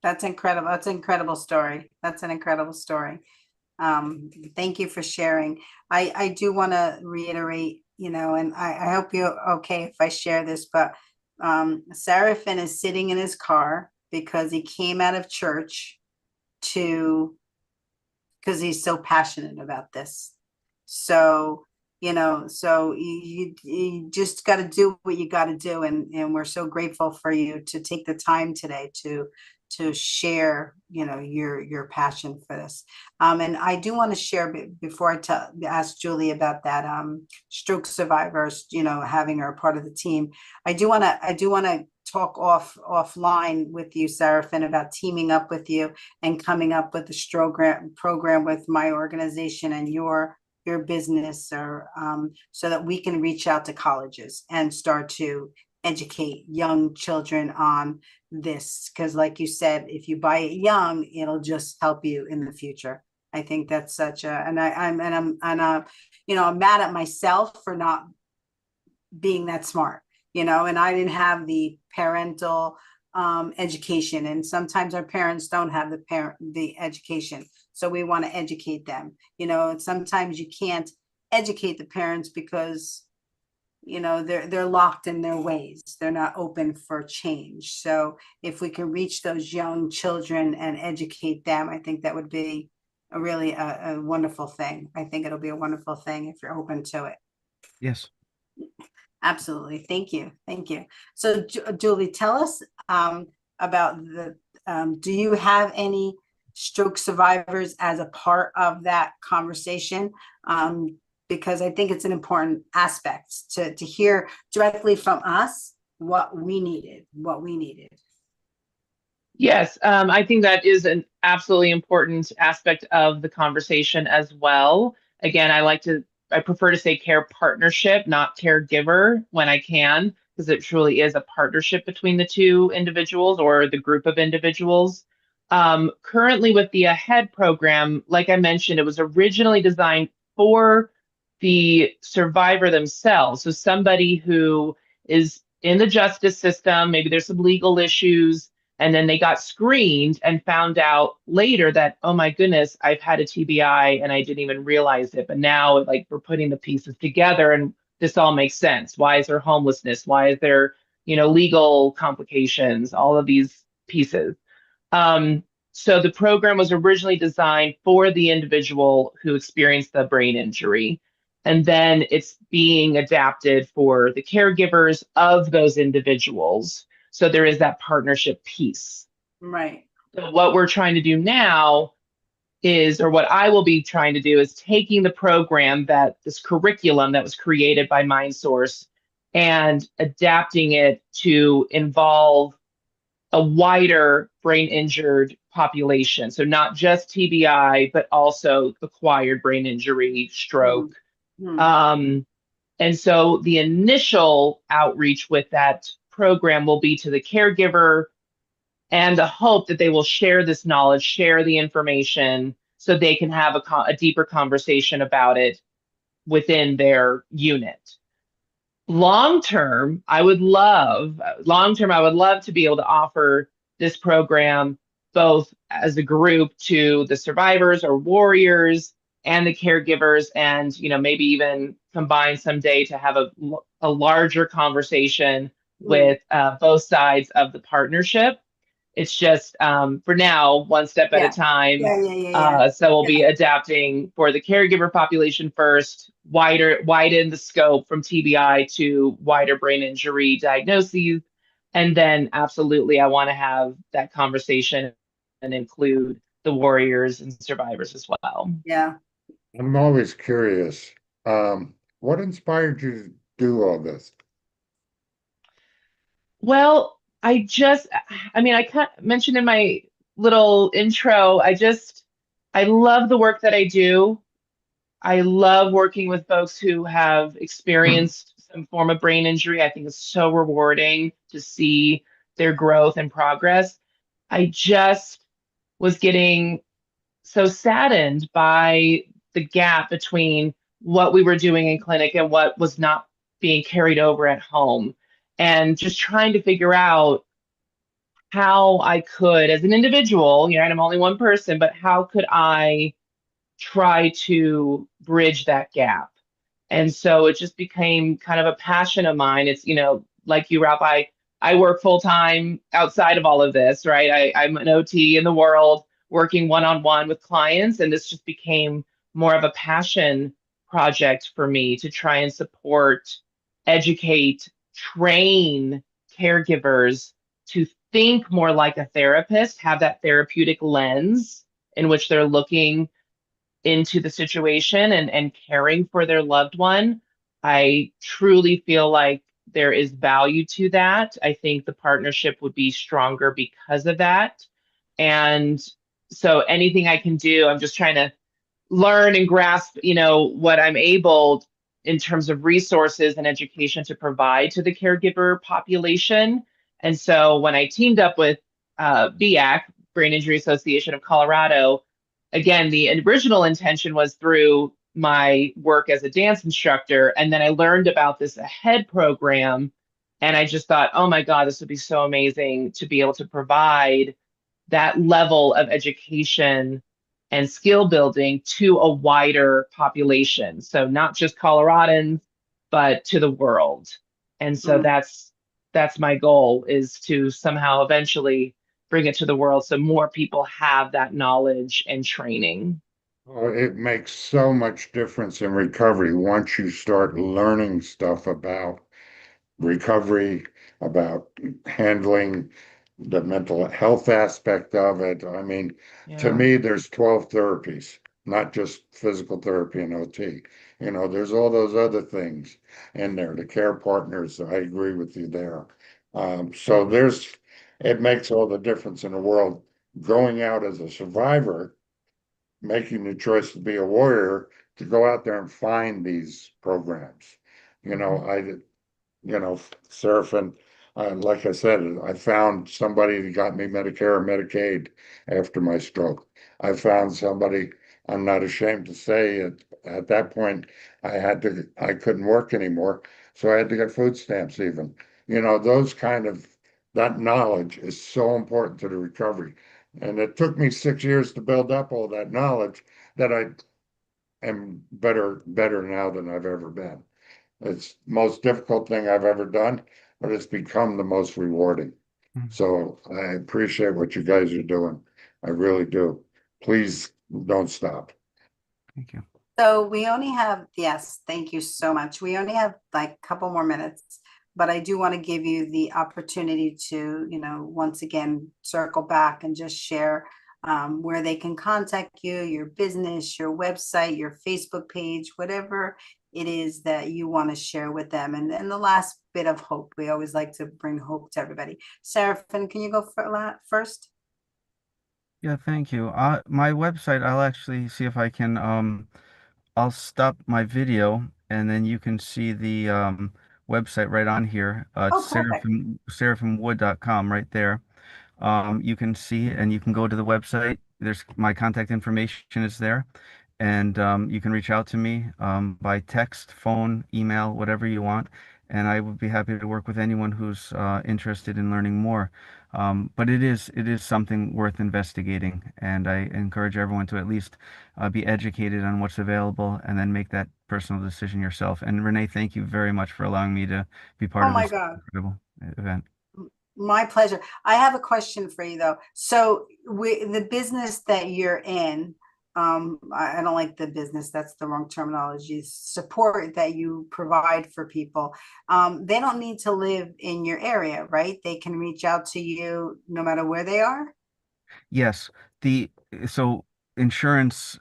That's incredible. That's an incredible story. That's an incredible story. Thank you for sharing. I do want to reiterate, and I hope you're okay if I share this, but Seraphin is sitting in his car because he came out of church to because he's so passionate about this. So, so you just got to do what you got to do. And we're so grateful for you to take the time today to share, your passion for this. And I do want to share before ask Julie about that stroke survivors, having her part of the team. I do want to talk offline with you, Seraphin, about teaming up with you and coming up with a stroke program with my organization and your business, or so that we can reach out to colleges and start to educate young children on this, because like you said, if you buy it young, it'll just help you in the future. I think that's such a, and I'm mad at myself for not being that smart, and I didn't have the parental education, and sometimes our parents don't have the education, so we want to educate them, and sometimes you can't educate the parents because they're locked in their ways, they're not open for change. So if we can reach those young children and educate them, I think that would be a wonderful thing. I think it'll be a wonderful thing if you're open to it.
Yes.
Absolutely. Thank you. Thank you. So, Julie, tell us about do you have any stroke survivors as a part of that conversation? because I think it's an important aspect to hear directly from us what we needed, what we needed.
Yes, I think that is an absolutely important aspect of the conversation as well. Again, I prefer to say care partnership, not caregiver when I can, because it truly is a partnership between the two individuals or the group of individuals. Currently, with the AHEAD program, like I mentioned, it was originally designed for the survivor themselves. So somebody who is in the justice system, maybe there's some legal issues, and then they got screened and found out later that, oh my goodness, I've had a TBI and I didn't even realize it. But now, like, we're putting the pieces together and this all makes sense. Why is there homelessness? Why is there, legal complications? All of these pieces. Um, so the program was originally designed for the individual who experienced the brain injury. And then it's being adapted for the caregivers of those individuals. So there is that partnership piece.
Right.
So what we're trying to do now is, or what I will be trying to do, is taking the program, this curriculum that was created by MindSource, and adapting it to involve a wider brain injured population. So not just TBI, but also acquired brain injury, stroke.
Mm-hmm.
And so the initial outreach with that program will be to the caregiver, and the hope that they will share this knowledge, share the information, so they can have a deeper conversation about it within their unit. Long term, I would love to be able to offer this program both as a group to the survivors or warriors and the caregivers, and maybe even combine someday to have a larger conversation with both sides of the partnership. It's just for now, one step at a
Yeah.
time.
Yeah.
So we'll be adapting for the caregiver population first, widen the scope from TBI to wider brain injury diagnoses. And then absolutely, I want to have that conversation and include the warriors and survivors as well.
Yeah.
I'm always curious. What inspired you to do all this?
Well, I kind of mentioned in my little intro, I love the work that I do. I love working with folks who have experienced some form of brain injury. I think it's so rewarding to see their growth and progress. I just was getting so saddened by the gap between what we were doing in clinic and what was not being carried over at home. And just trying to figure out how I could, as an individual, and I'm only one person, but how could I try to bridge that gap? And so it just became kind of a passion of mine. It's, like you, Ralph, I work full time outside of all of this, right? I'm an OT in the world, working one-on-one with clients, and this just became more of a passion project for me to try and support, educate, train caregivers to think more like a therapist, have that therapeutic lens in which they're looking into the situation and caring for their loved one. I truly feel like there is value to that. I think the partnership would be stronger because of that. And so anything I can do, I'm just trying to learn and grasp, what I'm able in terms of resources and education to provide to the caregiver population. And so when I teamed up with BIAC, Brain Injury Association of Colorado, again, the original intention was through my work as a dance instructor. And then I learned about this AHEAD program. And I just thought, oh my God, this would be so amazing to be able to provide that level of education and skill building to a wider population. So not just Coloradans, but to the world. And so
Mm.
that's my goal, is to somehow eventually bring it to the world so more people have that knowledge and training.
Oh, it makes so much difference in recovery once you start learning stuff about recovery, about handling the mental health aspect of it. I mean, to
Yeah.
me, there's 12 therapies. not just physical therapy and OT. There's all those other things in there, the care partners. I agree with you there. So it makes all the difference in the world. Going out as a survivor, making the choice to be a warrior, to go out there and find these programs. I surfing. Like I said, I found somebody that got me Medicare or Medicaid after my stroke. I found somebody, I'm not ashamed to say at that point, I couldn't work anymore. So I had to get food stamps even. That knowledge is so important to the recovery. And it took me 6 years to build up all that knowledge that I am better now than I've ever been. It's the most difficult thing I've ever done, but it's become the most rewarding.
Mhm.
So I appreciate what you guys are doing. I really do. Please don't stop.
Thank you.
So we only have, yes, thank you so much. We only have like a couple more minutes, but I do want to give you the opportunity to, once again, circle back and just share where they can contact you, your business, your website, your Facebook page, whatever it is that you want to share with them. And the last bit of hope, we always like to bring hope to everybody. Seraphin, can you go first?
Yeah, thank you. My website, I'll actually see if I can I'll stop my video and then you can see the website right on here. It's
Oh, perfect.
seraphimwood.com right there. You can see and you can go to the website. There's my contact information is there, and you can reach out to me by text, phone, email, whatever you want, and I would be happy to work with anyone who's interested in learning more. But it is something worth investigating, and I encourage everyone to at least be educated on what's available and then make that personal decision yourself. And Renee, thank you very much for allowing me to be part
Oh
of
my
this
God.
incredible event.
My pleasure. I have a question for you though. So the business that you're in, I don't like the business, that's the wrong terminology, support that you provide for people. They don't need to live in your area, right? They can reach out to you no matter where they are.
Yes, the so insurance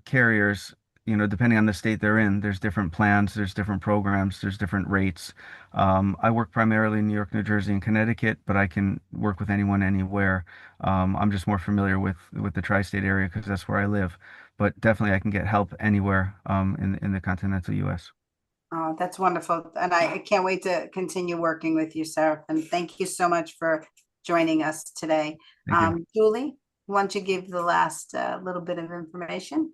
carriers, depending on the state they're in, there's different plans, there's different programs, there's different rates. I work primarily in New York, New Jersey, and Connecticut, but I can work with anyone anywhere. I'm just more familiar with the tri-state area because that's where I live. But definitely, I can get help anywhere in the continental U.S.
Oh, that's wonderful. And I can't wait to continue working with you, Sarah. And thank you so much for joining us today.
Thank you.
Julie, why don't you give the last little bit of information?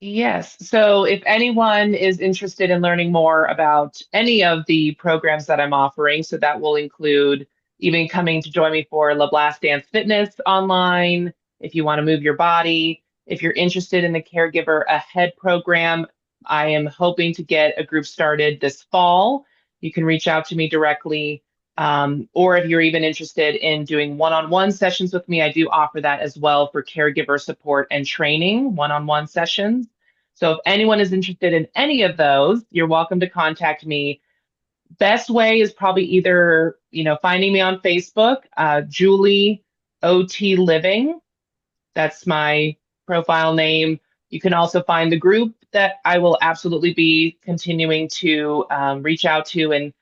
Yes. So if anyone is interested in learning more about any of the programs that I'm offering, so that will include even coming to join me for La Blast Dance Fitness online, if you want to move your body, if you're interested in the Caregiver Ahead program, I am hoping to get a group started this fall. You can reach out to me directly. Or if you're even interested in doing one-on-one sessions with me, I do offer that as well for caregiver support and training, one-on-one sessions. So if anyone is interested in any of those, you're welcome to contact me. Best way is probably either, finding me on Facebook, Julie OT Living. That's my profile name. You can also find the group that I will absolutely be continuing to reach out to and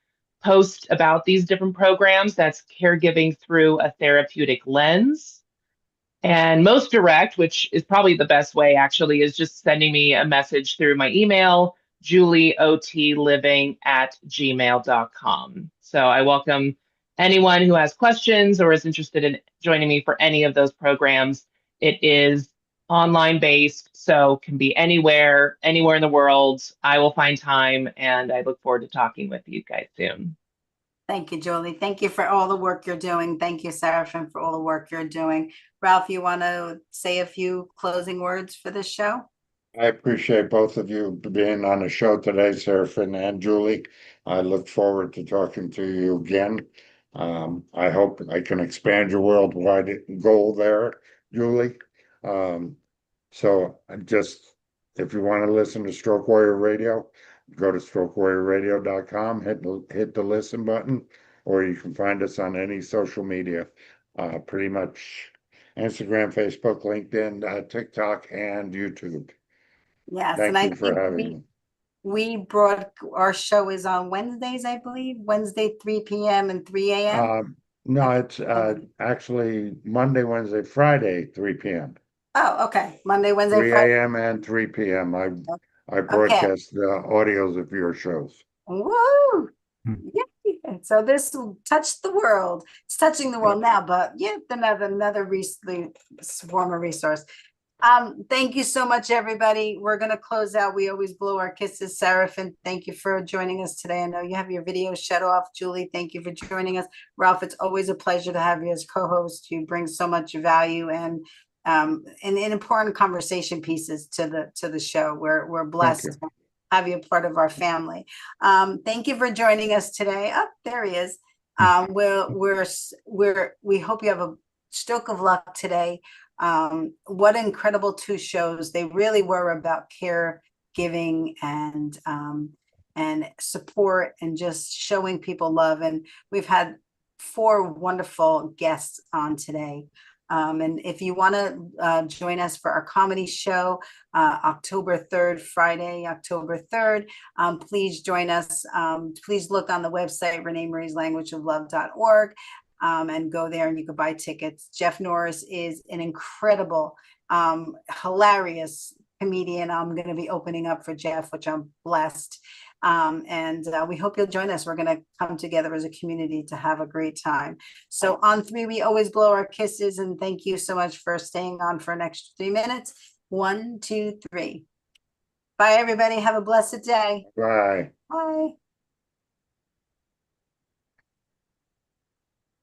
post about these different programs. That's Caregiving Through a Therapeutic Lens. And most direct, which is probably the best way actually, is just sending me a message through my email, julieotliving@gmail.com. So I welcome anyone who has questions or is interested in joining me for any of those programs. It is online based, so can be anywhere in the world. I will find time and I look forward to talking with you guys soon.
Thank you, Julie. Thank you for all the work you're doing. Thank you, Sarafin, for all the work you're doing. Ralph, you want to say a few closing words for this show?
I appreciate both of you being on the show today, Seraphin and Julie. I look forward to talking to you again. I hope I can expand your worldwide goal there, Julie. Um, if you want to listen to Stroke Warrior Radio, go to strokewarriorradio.com, hit the listen button, or you can find us on any social media, pretty much Instagram, Facebook, LinkedIn, TikTok, and YouTube.
Yes, and
Thank
I
you for
think
having me.
we brought our show is on Wednesdays, I believe, Wednesday 3 p.m. and 3 a.m. I
No,
think
it's
Wednesday.
actually Monday, Wednesday, Friday, 3 p.m.
Oh, okay. Monday, Wednesday,
3
Friday.
a.m. and 3 p.m. I
Okay.
broadcast the audios of your shows.
Woo!
Hmm.
Yeah. So this will touch the world. It's touching the
Yeah.
world now, but yeah, another form of resource. Thank you so much, everybody. We're gonna close out. We always blow our kisses. Seraphin, thank you for joining us today. I know you have your video shut off. Julie, thank you for joining us. Ralph, it's always a pleasure to have you as co-host. You bring so much value and important conversation pieces to the show. We're
Thank
blessed
you.
to have you a part of our family. Thank you for joining us today. Oh, there he is. We hope you have a stroke of luck today. What incredible two shows. They really were about caregiving and support and just showing people love. And we've had four wonderful guests on today. And if you want to join us for our comedy show, October 3rd, Friday, October 3rd, please join us. Please look on the website, RenéMarie'sLanguageOfLove.org, and go there and you can buy tickets. Jeff Norris is an incredible, hilarious comedian. I'm going to be opening up for Jeff, which I'm blessed. And we hope you'll join us. We're going to come together as a community to have a great time. So on three, we always blow our kisses. And thank you so much for staying on for an extra 3 minutes. 1, 2, 3. Bye, everybody. Have a blessed day.
Bye.
Bye.